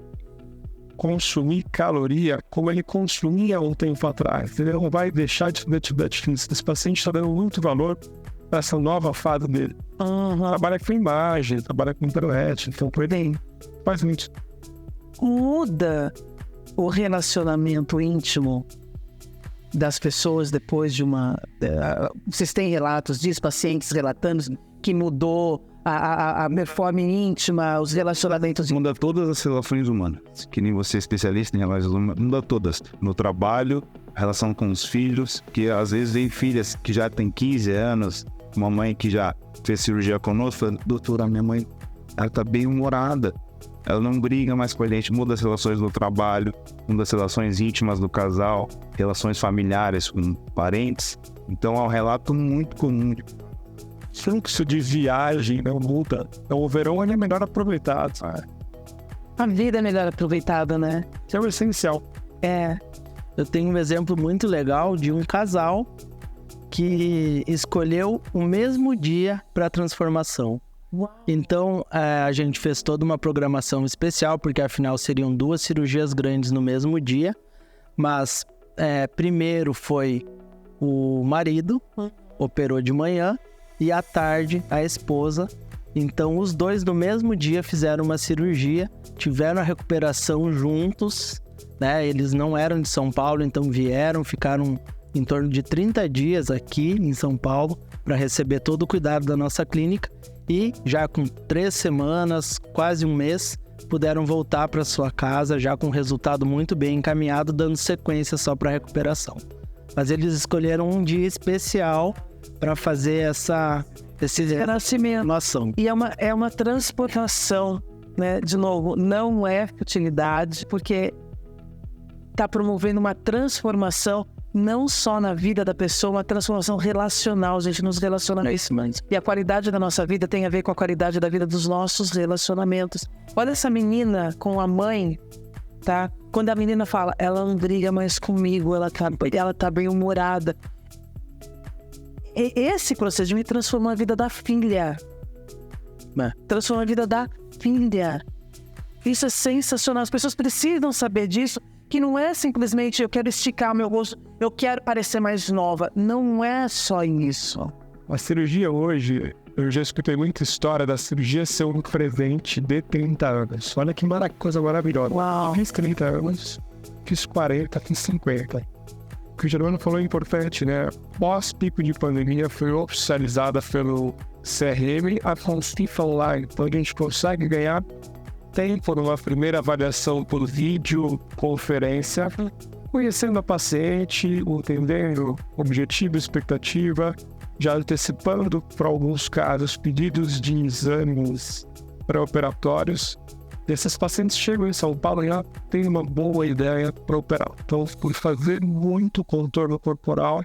consumir caloria como ele consumia um tempo atrás. Ele não vai deixar de fazer atividade física. Esse paciente está dando muito valor para essa nova fase dele. Trabalha com imagem, trabalha com internet, então por ele faz muito. Muda o relacionamento íntimo das pessoas depois de uma... Vocês têm relatos disso, pacientes relatando que mudou a performance íntima, os relacionamentos... Muda todas as relações humanas. Que nem você é especialista em relações humanas, muda todas. No trabalho, a relação com os filhos, que às vezes vem filhas que já têm 15 anos, uma mãe que já fez cirurgia conosco, falando, doutora, minha mãe, ela tá bem humorada. Ela não briga mais com a gente, muda as relações no trabalho, muda as relações íntimas do casal, relações familiares com parentes. Então é um relato muito comum. Fluxo de viagem não muda. Então o verão é melhor aproveitado. A vida é melhor aproveitada, né? Isso é o essencial. Eu tenho um exemplo muito legal de um casal que escolheu o mesmo dia para a transformação. Então, a gente fez toda uma programação especial, porque afinal seriam 2 cirurgias grandes no mesmo dia. Mas primeiro foi o marido, operou de manhã, e à tarde a esposa. Então, os dois no mesmo dia fizeram uma cirurgia, tiveram a recuperação juntos, né? Eles não eram de São Paulo, então vieram, ficaram em torno de 30 dias aqui em São Paulo para receber todo o cuidado da nossa clínica. E já com 3 semanas, quase 1 mês, puderam voltar para sua casa já com um resultado muito bem encaminhado, dando sequência só para a recuperação. Mas eles escolheram um dia especial para fazer esse renascimento. Noção. E é uma transformação, né? De novo, não é futilidade, porque está promovendo uma transformação não só na vida da pessoa, uma transformação relacional, gente, nos relacionamentos. E a qualidade da nossa vida tem a ver com a qualidade da vida dos nossos relacionamentos. Olha essa menina com a mãe, tá? Quando a menina fala, ela não briga mais comigo, ela tá bem-humorada. Esse procedimento transformou a vida da filha. Transformou a vida da filha. Isso é sensacional. As pessoas precisam saber disso, que não é simplesmente eu quero esticar meu rosto, eu quero parecer mais nova. Não é só isso. A cirurgia hoje, eu já escutei muita história da cirurgia ser um presente de 30 anos. Olha que coisa maravilhosa. Uau. Eu fiz 30 anos, fiz 40, fiz 50. O que o Germano falou é importante, né? Pós-pico de pandemia foi oficializada pelo CRM a consulta online. Então a gente consegue ganhar tempo numa primeira avaliação por vídeo, conferência, conhecendo a paciente, entendendo objetivo, expectativa, já antecipando, para alguns casos, pedidos de exames pré-operatórios. Esses pacientes chegam em São Paulo e já têm uma boa ideia para operar. Então, por fazer muito contorno corporal,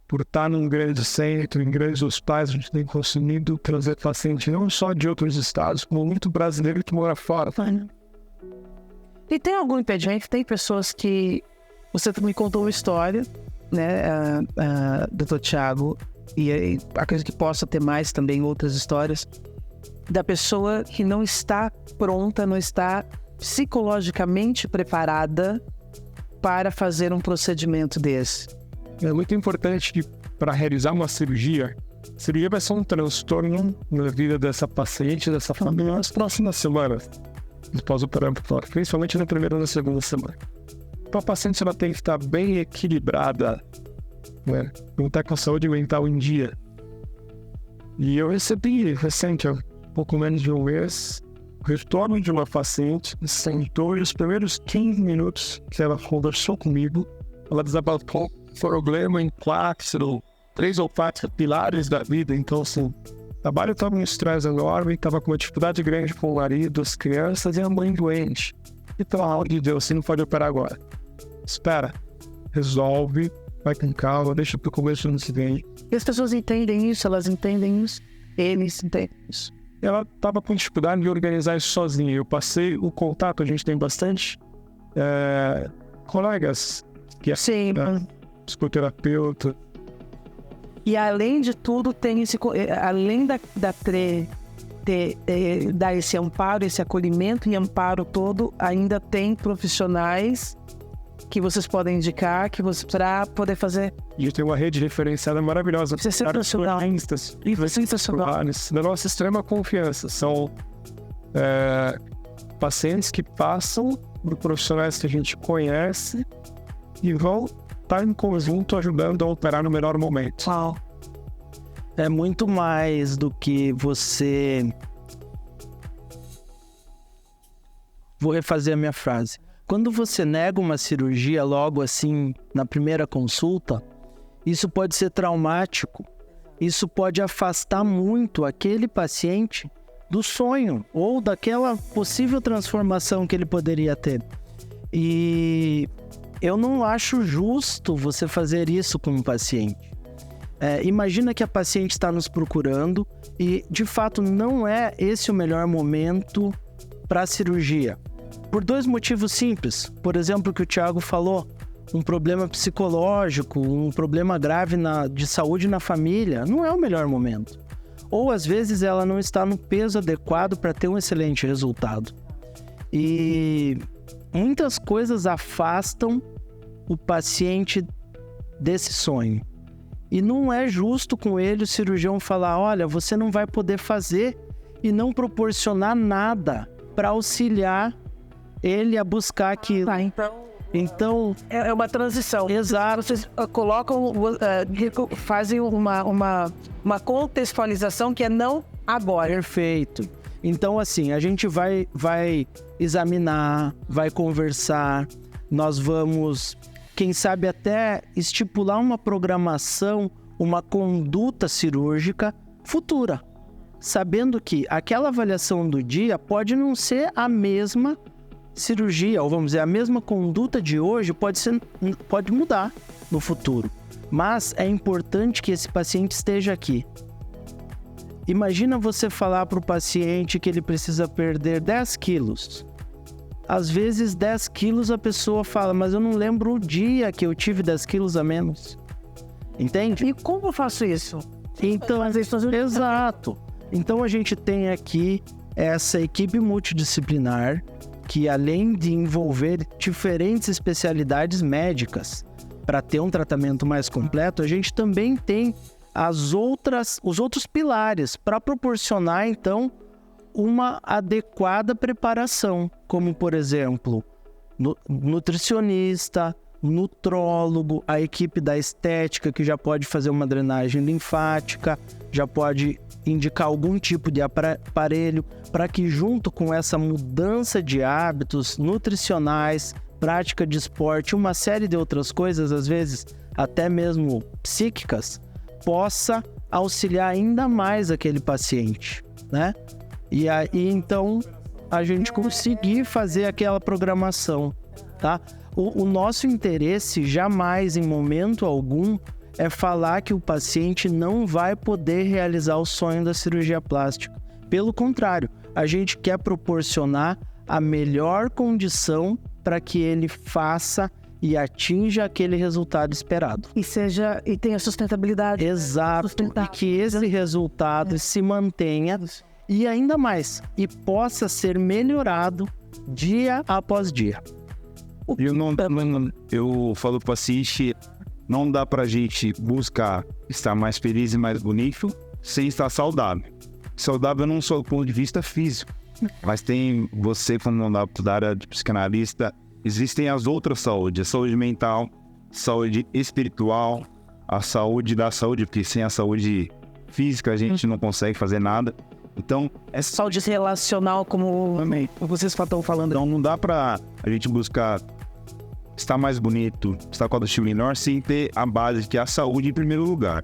por estar num grande centro, em grandes hospitais, a gente tem conseguido trazer paciente não só de outros estados, como muito brasileiro que mora fora. E tem algum impedimento? Tem pessoas que Você me contou uma história, né, Dr. Thiago, e acredito que possa ter mais também outras histórias, da pessoa que não está pronta, não está psicologicamente preparada para fazer um procedimento desse. É muito importante que, para realizar uma cirurgia vai ser um transtorno na vida dessa paciente, dessa família, nas próximas semanas, pós-operatório, principalmente na primeira e na segunda semana. Então, a paciente ela tem que estar bem equilibrada, né? Não estar com a saúde mental em dia. E eu recebi recente, há pouco menos de um mês, o retorno de uma paciente que sentou e os primeiros 15 minutos que ela conversou comigo, ela desabafou problema em 3 ou 4 pilares da vida. Então, assim, o trabalho estava um estresse enorme, estava com uma dificuldade grande com o marido, as crianças e a mãe doente. E pelo amor de Deus, você não pode operar agora. Espera, resolve, vai com calma, deixa pro começo do ano que vem. E as pessoas entendem isso, elas entendem isso, eles entendem isso. Ela estava com dificuldade de organizar isso sozinha. Eu passei o contato, a gente tem bastante colegas que é psicoterapeuta. E além de tudo, tem esse, além dar esse amparo, esse acolhimento e amparo todo, ainda tem profissionais que vocês podem indicar para poder fazer. A gente tem uma rede referenciada maravilhosa. Isso é sensacional. Sensacional. Da nossa extrema confiança. São pacientes que passam por profissionais que a gente conhece e vão estar em conjunto ajudando a operar no melhor momento. Uau. É muito mais do que você... Vou refazer a minha frase. Quando você nega uma cirurgia logo assim, na primeira consulta, isso pode ser traumático. Isso pode afastar muito aquele paciente do sonho ou daquela possível transformação que ele poderia ter. E eu não acho justo você fazer isso com um paciente. Imagina que a paciente está nos procurando e, de fato, não é esse o melhor momento para a cirurgia. Por 2 motivos simples. Por exemplo, o que o Thiago falou, um problema psicológico, um problema grave de saúde na família, não é o melhor momento. Ou, às vezes, ela não está no peso adequado para ter um excelente resultado. E muitas coisas afastam o paciente desse sonho. E não é justo com ele o cirurgião falar, olha, você não vai poder fazer e não proporcionar nada para auxiliar ele a buscar aquilo. Então é uma transição. Exato. Vocês colocam, fazem uma contextualização que é não agora. Perfeito. Então, assim, a gente vai examinar, vai conversar, nós vamos, quem sabe até estipular uma programação, uma conduta cirúrgica futura, sabendo que aquela avaliação do dia pode não ser a mesma cirurgia, ou vamos dizer, a mesma conduta de hoje pode mudar no futuro. Mas é importante que esse paciente esteja aqui. Imagina você falar para o paciente que ele precisa perder 10 quilos. Às vezes 10 quilos a pessoa fala, mas eu não lembro o dia que eu tive 10 quilos a menos. Entende? E como eu faço isso? Então, exato. Então a gente tem aqui essa equipe multidisciplinar que, além de envolver diferentes especialidades médicas para ter um tratamento mais completo, a gente também tem os outros pilares para proporcionar, então, uma adequada preparação, como, por exemplo, nutricionista, nutrólogo, a equipe da estética, que já pode fazer uma drenagem linfática, já pode indicar algum tipo de aparelho, para que, junto com essa mudança de hábitos nutricionais, prática de esporte, uma série de outras coisas, às vezes até mesmo psíquicas, possa auxiliar ainda mais aquele paciente, né? E aí, então, a gente conseguir fazer aquela programação, tá? O nosso interesse jamais, em momento algum, é falar que o paciente não vai poder realizar o sonho da cirurgia plástica. Pelo contrário, a gente quer proporcionar a melhor condição para que ele faça e atinja aquele resultado esperado. E tenha sustentabilidade. Exato. E que esse resultado se mantenha e ainda mais, e possa ser melhorado dia após dia. Eu falo pro paciente, não dá pra gente buscar estar mais feliz e mais bonito sem estar saudável. Saudável não só do ponto de vista físico, mas tem você, como da área de psicanalista, existem as outras saúdes, a saúde mental, saúde espiritual, a saúde da saúde, porque sem a saúde física a gente não consegue fazer nada. Então, essa saúde relacional, como vocês estão falando. Então não dá pra a gente buscar estar mais bonito, estar com a autoestima melhor, sem ter a base que é a saúde em primeiro lugar.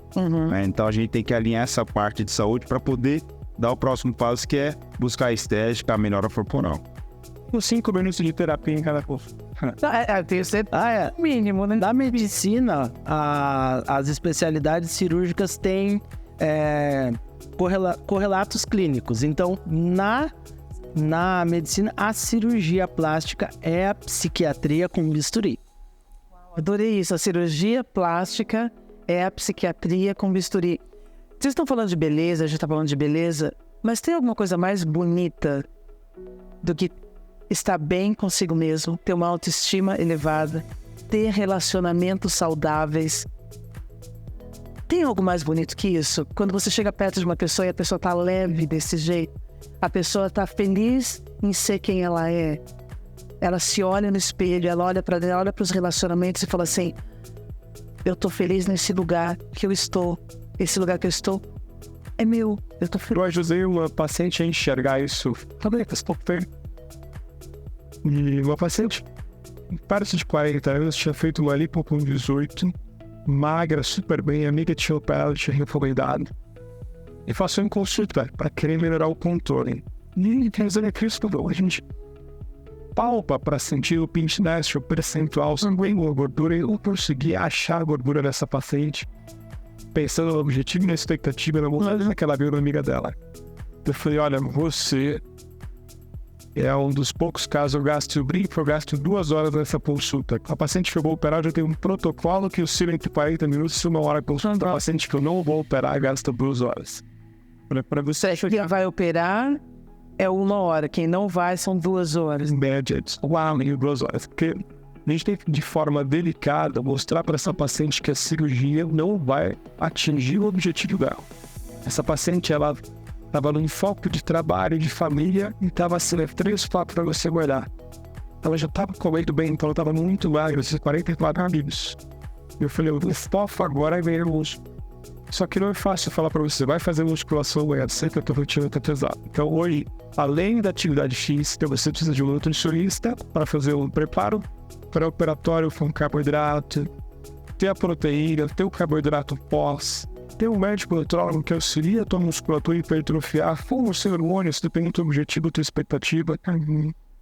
Né? Então a gente tem que alinhar essa parte de saúde para poder dar o próximo passo, que é buscar a estética, a melhora corporal. Uns 5 minutos de terapia em cada curso. Tem que ser mínimo, né? Na medicina, as especialidades cirúrgicas têm correlatos clínicos. Então, na medicina, a cirurgia plástica é a psiquiatria com bisturi. Adorei isso. A cirurgia plástica é a psiquiatria com bisturi. Vocês estão falando de beleza, a gente está falando de beleza, mas tem alguma coisa mais bonita do que estar bem consigo mesmo, ter uma autoestima elevada, ter relacionamentos saudáveis? Tem algo mais bonito que isso? Quando você chega perto de uma pessoa e a pessoa está leve desse jeito, a pessoa está feliz em ser quem ela é, ela se olha no espelho, ela olha para dentro, olha para os relacionamentos e fala assim: eu estou feliz nesse lugar que eu estou, esse lugar que eu estou é meu, eu estou feliz. Eu ajudei uma paciente a enxergar isso. E uma paciente, perto de 40 anos, tinha feito uma lipo com 18, magra, super bem, a amiga tinha operado, tinha recomendado. E passou em consulta para querer melhorar o contorno. E a gente palpa para sentir o pinch test, o percentual sanguíneo, a gordura, e eu consegui achar a gordura dessa paciente, pensando no objetivo e na expectativa, na vontade que ela viu na amiga dela. Eu falei: olha, você é um dos poucos casos, eu gasto 2 horas nessa consulta. A paciente que eu vou operar, já tem um protocolo que oscila entre 40 minutos e 1 hora a consulta. A paciente que eu não vou operar gasta 2 horas. Para você, quem vai operar é 1 hora, quem não vai são 2 horas. Em média, 2 horas. Porque a gente tem que, de forma delicada, mostrar para essa paciente que a cirurgia não vai atingir o objetivo dela. Essa paciente, ela estava no enfoque de trabalho, de família, e estava assim, 3 fatos para você guardar. Ela já estava comendo bem, então ela estava muito magra, esses 44 quilos. Eu falei: o foco agora é ganhar músculo. Só que não é fácil falar para você: vai fazer musculação amanhã, sempre que a tua rotina está pesada. Então hoje, além da atividade física, você precisa de um nutricionista para fazer um preparo pré-operatório com carboidrato, ter a proteína, ter o carboidrato pós, ter um médico nutrólogo que auxilia a tua musculatura a hipertrofiar, como os hormônios, dependendo do teu objetivo, da tua expectativa.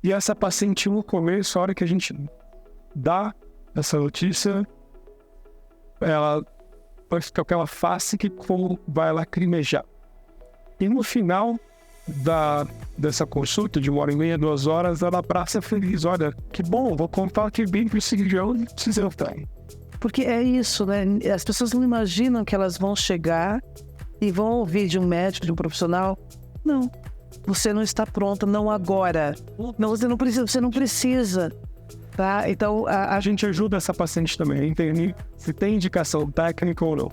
E essa paciente, no começo, a hora que a gente dá essa notícia, ela vai ficar com aquela face que vai lacrimejar. E no final dessa consulta de 1h30, 2 horas, ela abraça feliz: olha, que bom, vou contar que bem pro cirurgião, não precisa estar. Porque é isso, né? As pessoas não imaginam que elas vão chegar e vão ouvir de um médico, de um profissional: não, você não está pronta, não agora. Não, você não precisa. Tá? Então, a gente ajuda essa paciente também a entender se tem indicação técnica ou não.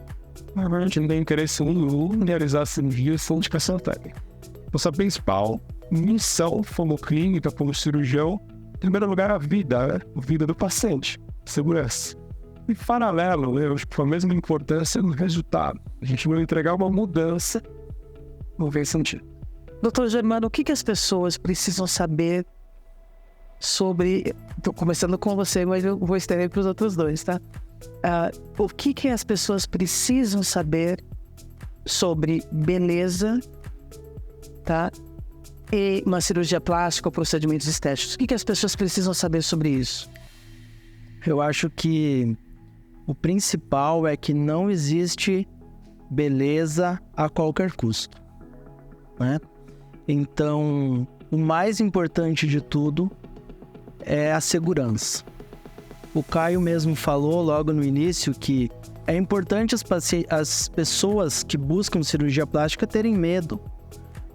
A gente não tem interesse em realizar a cirurgia sem indicação técnica. Nossa principal missão como clínica, como cirurgião, em primeiro lugar, a vida do paciente, segurança. E paralelo, eu acho que com a mesma importância no resultado. A gente vai entregar uma mudança no bem sentido. Doutor Germano, o que as pessoas precisam saber sobre... Estou começando com você, mas eu vou estender para os outros dois, tá? O que as pessoas precisam saber sobre beleza, tá? E uma cirurgia plástica ou procedimentos estéticos? O que as pessoas precisam saber sobre isso? Eu acho que o principal é que não existe beleza a qualquer custo, né? Então, o mais importante de tudo é a segurança. O Caio mesmo falou logo no início que é importante as pessoas que buscam cirurgia plástica terem medo,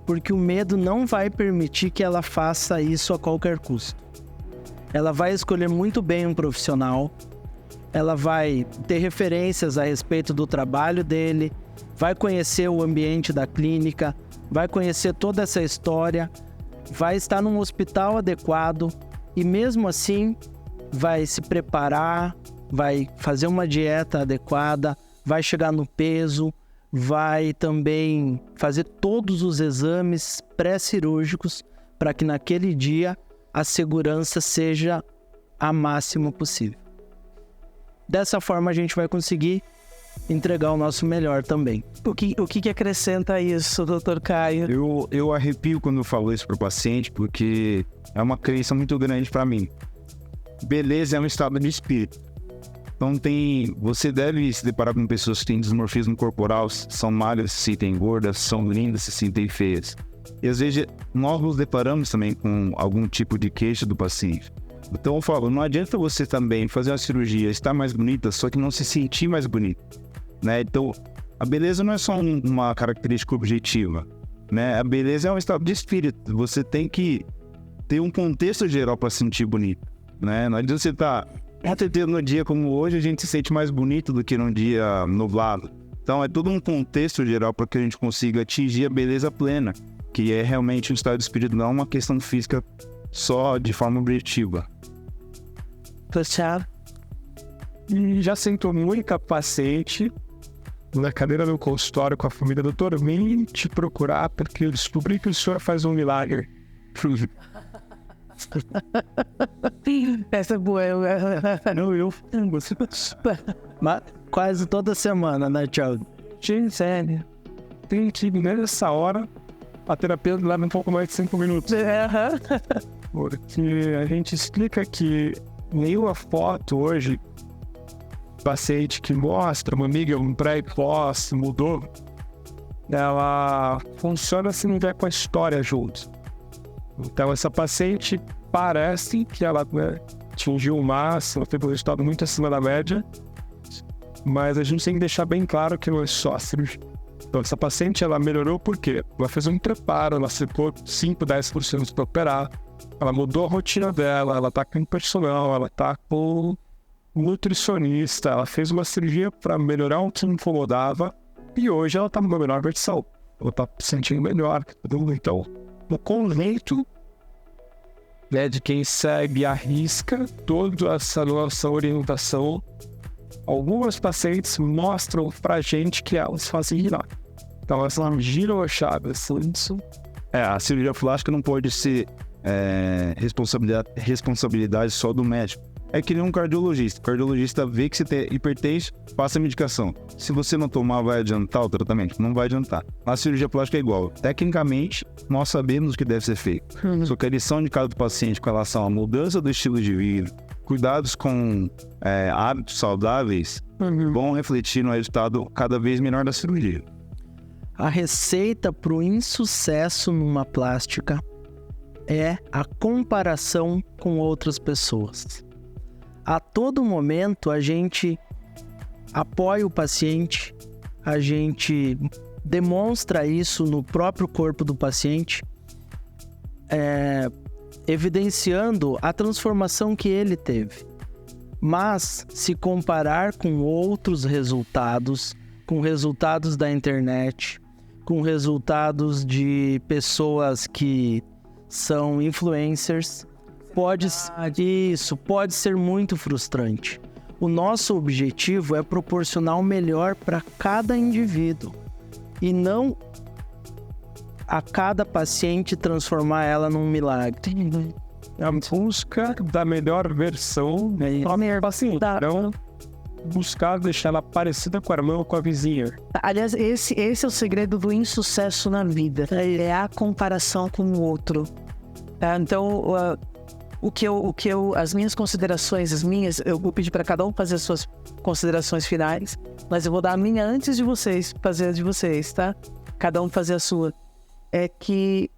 porque o medo não vai permitir que ela faça isso a qualquer custo. Ela vai escolher muito bem um profissional, ela vai ter referências a respeito do trabalho dele, vai conhecer o ambiente da clínica, vai conhecer toda essa história, vai estar num hospital adequado e mesmo assim vai se preparar, vai fazer uma dieta adequada, vai chegar no peso, vai também fazer todos os exames pré-cirúrgicos para que naquele dia a segurança seja a máxima possível. Dessa forma a gente vai conseguir entregar o nosso melhor também. O que acrescenta isso, Dr. Caio? Eu arrepio quando eu falo isso para o paciente, porque é uma crença muito grande para mim. Beleza é um estado de espírito. Então você deve se deparar com pessoas que têm dismorfismo corporal, são magras, se sentem gordas, são lindas, se sentem feias. E às vezes nós nos deparamos também com algum tipo de queixa do paciente. Então eu falo, não adianta você também fazer uma cirurgia, estar mais bonita, só que não se sentir mais bonita, né? Então a beleza não é só uma característica objetiva, né? A beleza é um estado de espírito. Você tem que ter um contexto geral para se sentir bonito, né? Não adianta você estar no dia como hoje, a gente se sente mais bonito do que num dia nublado. Então é todo um contexto geral para que a gente consiga atingir a beleza plena, que é realmente um estado de espírito, não uma questão física só de forma objetiva. Cristiano? E já sentou muita paciente na cadeira do consultório com a família, doutor, vem te procurar porque eu descobri que o senhor faz um milagre. Essa é boa. Mas quase toda semana, né, Thiago? Gente, sério, tem que ir nessa hora, a terapia leva um pouco mais de 5 minutos. Porque a gente explica que nenhuma foto hoje, paciente que mostra uma amiga, um pré e pós, mudou, ela funciona se não tiver com a história junto. Então essa paciente parece que ela atingiu o máximo, teve um resultado muito acima da média, mas a gente tem que deixar bem claro que não é só cirurgia. Então essa paciente ela melhorou por quê? Ela fez um preparo, ela secou 5, 10% para operar, ela mudou a rotina dela, ela tá com um personal, ela tá com um nutricionista, ela fez uma cirurgia para melhorar o que incomodava e hoje ela tá numa melhor versão, ela tá se sentindo melhor. Então o conceito, né, de quem segue a risca toda essa nossa orientação, algumas pacientes mostram pra gente que elas fazem girar. Então elas giram a chave, isso. A cirurgia plástica não pode ser responsabilidade só do médico. É que nem um cardiologista. O cardiologista vê que você tem hipertenso, passa a medicação. Se você não tomar, vai adiantar o tratamento? Não vai adiantar. A cirurgia plástica é igual. Tecnicamente, nós sabemos o que deve ser feito. Só que a lição de cada paciente com relação à mudança do estilo de vida, cuidados com hábitos saudáveis, vão refletir no resultado cada vez melhor da cirurgia. A receita para o insucesso numa plástica é a comparação com outras pessoas. A todo momento a gente apoia o paciente, a gente demonstra isso no próprio corpo do paciente, evidenciando a transformação que ele teve. Mas se comparar com outros resultados, com resultados da internet, com resultados de pessoas que são influencers, pode ser muito frustrante. O nosso objetivo é proporcionar o melhor para cada indivíduo e não a cada paciente transformar ela num milagre. É a busca da melhor versão para o paciente. Então, buscar deixar ela parecida com a irmã ou com a vizinha. Aliás, esse é o segredo do insucesso na vida. É a comparação com o outro. Tá? Então, as minhas considerações, eu vou pedir para cada um fazer as suas considerações finais, mas eu vou dar a minha antes de vocês, fazer a de vocês, tá? Cada um fazer a sua. É que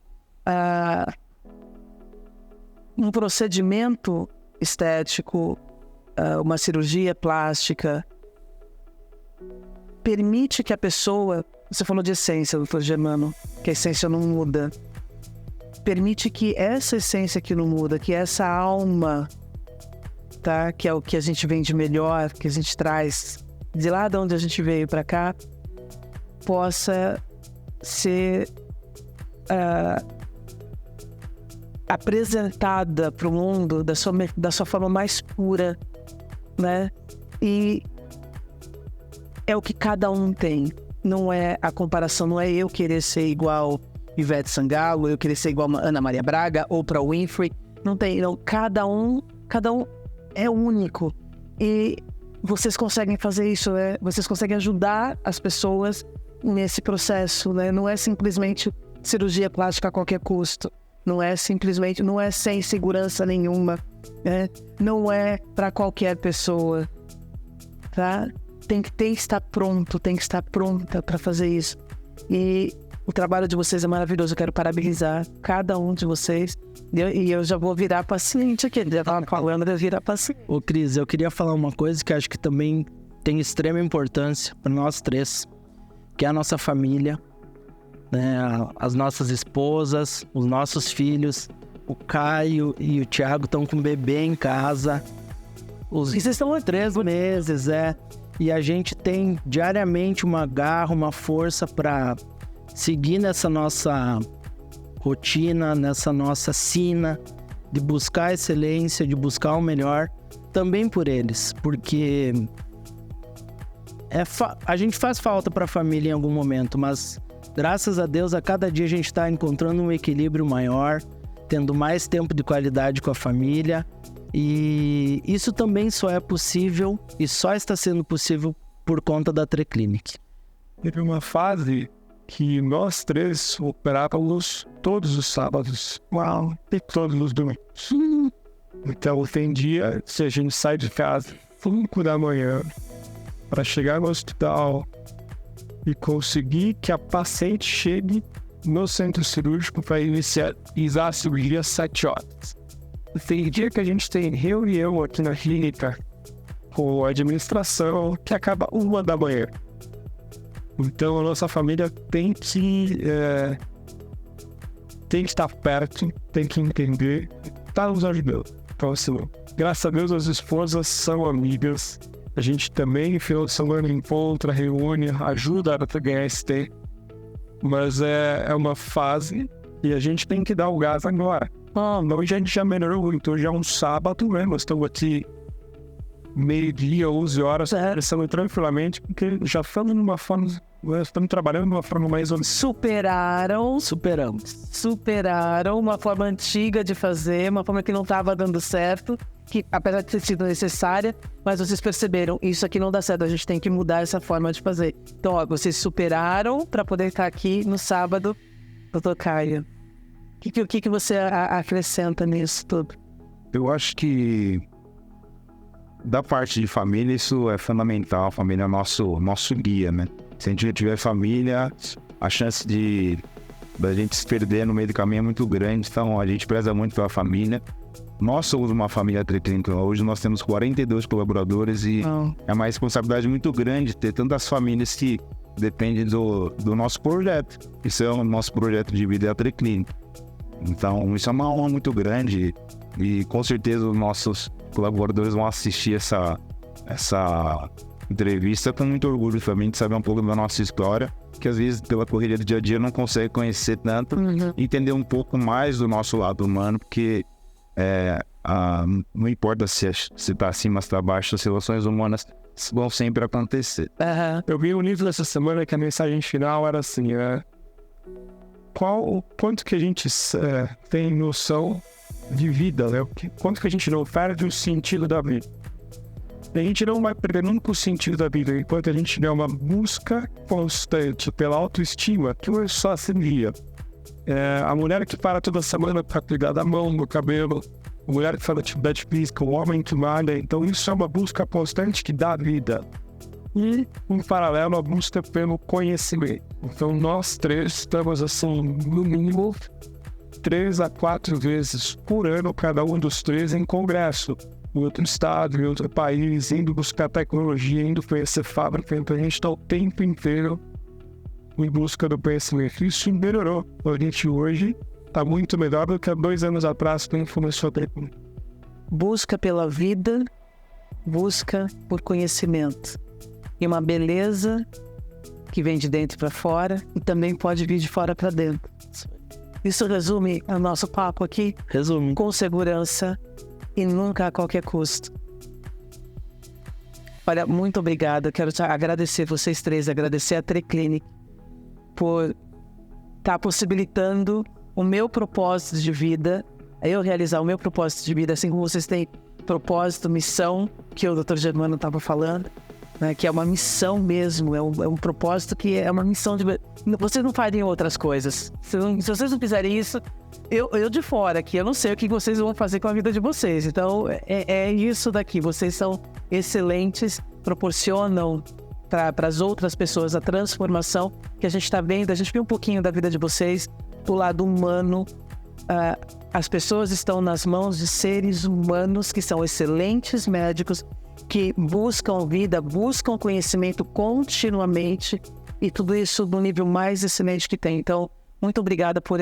um procedimento estético uma cirurgia plástica, permite que a pessoa... Você falou de essência, doutor Germano, que a essência não muda. Permite que essa essência que não muda, que essa alma, tá? Que é o que a gente vem de melhor, que a gente traz de lá de onde a gente veio para cá, possa ser apresentada para o mundo da sua forma mais pura, né? E é o que cada um tem. Não é a comparação, não é eu querer ser igual Ivete Sangalo, eu querer ser igual Ana Maria Braga ou para Winfrey. Não tem, não. Cada um é único. E vocês conseguem fazer isso, né? Vocês conseguem ajudar as pessoas nesse processo, né? Não é simplesmente cirurgia plástica a qualquer custo. Não é simplesmente, não é sem segurança nenhuma, né? Não é para qualquer pessoa, tá? Tem que estar pronto, tem que estar pronta para fazer isso. E o trabalho de vocês é maravilhoso. Eu quero parabenizar cada um de vocês. E eu já vou virar paciente aqui. Já estava falando de virar paciente. Ô Cris, eu queria falar uma coisa que acho que também tem extrema importância para nós três, que é a nossa família, né? As nossas esposas, os nossos filhos. O Caio e o Thiago estão com um bebê em casa. E vocês estão há 3 meses, E a gente tem diariamente uma garra, uma força para seguir nessa nossa rotina, nessa nossa sina de buscar excelência, de buscar o melhor, também por eles, porque a gente faz falta para a família em algum momento, mas graças a Deus a cada dia a gente está encontrando um equilíbrio maior, tendo mais tempo de qualidade com a família. E isso também só é possível e só está sendo possível por conta da Treclinic. Teve uma fase que nós três operávamos todos os sábados. Uau! E todos os domingos. Então tem dia que a gente sai de casa 5 da manhã para chegar no hospital e conseguir que a paciente chegue no centro cirúrgico para iniciar a cirurgia às 7 horas. Tem dia que a gente tem reunião aqui na clínica com a administração que acaba 1 da manhã. Então a nossa família tem que estar perto, tem que entender, tá nos ajudando. Então assim, graças a Deus as esposas são amigas. A gente também, final de semana, encontra, reúne, ajuda a ganhar esse tempo. Mas é uma fase e a gente tem que dar o gás agora. Hoje a gente já melhorou, então já é um sábado, né? Nós estamos aqui meio-dia, 11 horas, conversando tranquilamente, porque já estamos numa forma, estamos trabalhando de uma forma mais ou menos... Superaram uma forma antiga de fazer, uma forma que não estava dando certo, que apesar de ter sido necessária, mas vocês perceberam, isso aqui não dá certo, a gente tem que mudar essa forma de fazer. Então, vocês superaram para poder estar aqui no sábado, doutor Caio. O que você acrescenta nisso tudo? Eu acho que da parte de família isso é fundamental. A família é nosso guia, né? Se a gente não tiver família, a chance da gente se perder no meio do caminho é muito grande. Então a gente preza muito pela família. Nós somos uma família Treclinic. Hoje nós temos 42 colaboradores e é uma responsabilidade muito grande ter tantas famílias que dependem do nosso projeto. Isso é o nosso projeto de vida, é a Treclinic. Então, isso é uma honra muito grande e com certeza os nossos colaboradores vão assistir essa entrevista com muito orgulho também de saber um pouco da nossa história, que às vezes pela correria do dia a dia não consegue conhecer tanto, entender um pouco mais do nosso lado humano, porque não importa se está acima ou se está abaixo, as relações humanas vão sempre acontecer. Eu vi um livro essa semana que a mensagem final era assim, quanto que a gente tem noção de vida, né? Quanto que a gente não perde o sentido da vida. A gente não vai perder nunca o sentido da vida enquanto a gente tiver uma busca constante pela autoestima, que não é só a cirurgia. A mulher que para toda semana para cuidar da mão, do cabelo, a mulher que faz atividade física, o homem que malha, então isso é uma busca constante que dá vida. E, em paralelo, a busca pelo conhecimento. Então, nós três estamos, assim, no mínimo, 3 a 4 vezes por ano, cada um dos três, em congresso. em outro estado, em outro país, indo buscar tecnologia, indo conhecer fábrica. Então a gente está o tempo inteiro em busca do conhecimento. Isso melhorou. A gente hoje está muito melhor do que há 2 anos atrás, quando começou a ter. Busca pela vida, busca por conhecimento. E uma beleza que vem de dentro para fora e também pode vir de fora para dentro. Isso resume o nosso papo aqui. Resume. Com segurança e nunca a qualquer custo. Olha, muito obrigado. Quero te agradecer vocês três, agradecer a Treclinic por estar possibilitando o meu propósito de vida, eu realizar o meu propósito de vida, assim como vocês têm propósito, missão, que o Dr. Germano estava falando, né, que é uma missão mesmo, é um propósito que é uma missão de... Vocês não fariam outras coisas. Se vocês não fizerem isso, eu de fora aqui, eu não sei o que vocês vão fazer com a vida de vocês. Então, é isso daqui. Vocês são excelentes, proporcionam para as outras pessoas a transformação que a gente está vendo. A gente viu um pouquinho da vida de vocês, do lado humano. As pessoas estão nas mãos de seres humanos que são excelentes médicos, que buscam vida, buscam conhecimento continuamente, e tudo isso no nível mais excelente que tem. Então, muito obrigada por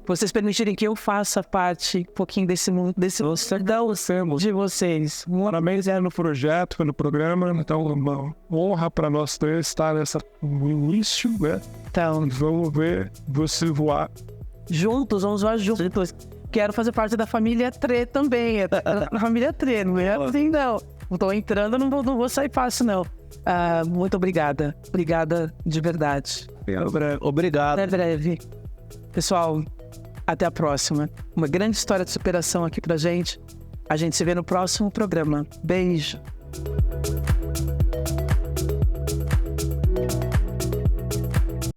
vocês permitirem que eu faça parte um pouquinho desse mundo, desse cidadão de vocês. Parabéns no projeto, no programa. Então, uma honra para nós três estar no início, né? Então, vamos ver você voar. Juntos, vamos voar juntos. Quero fazer parte da família Tre também. É da família Tre, não é assim, não. Estou entrando, não vou sair fácil, não. Muito obrigada. Obrigada de verdade. Obrigado. Até breve. Pessoal, até a próxima. Uma grande história de superação aqui pra gente. A gente se vê no próximo programa. Beijo.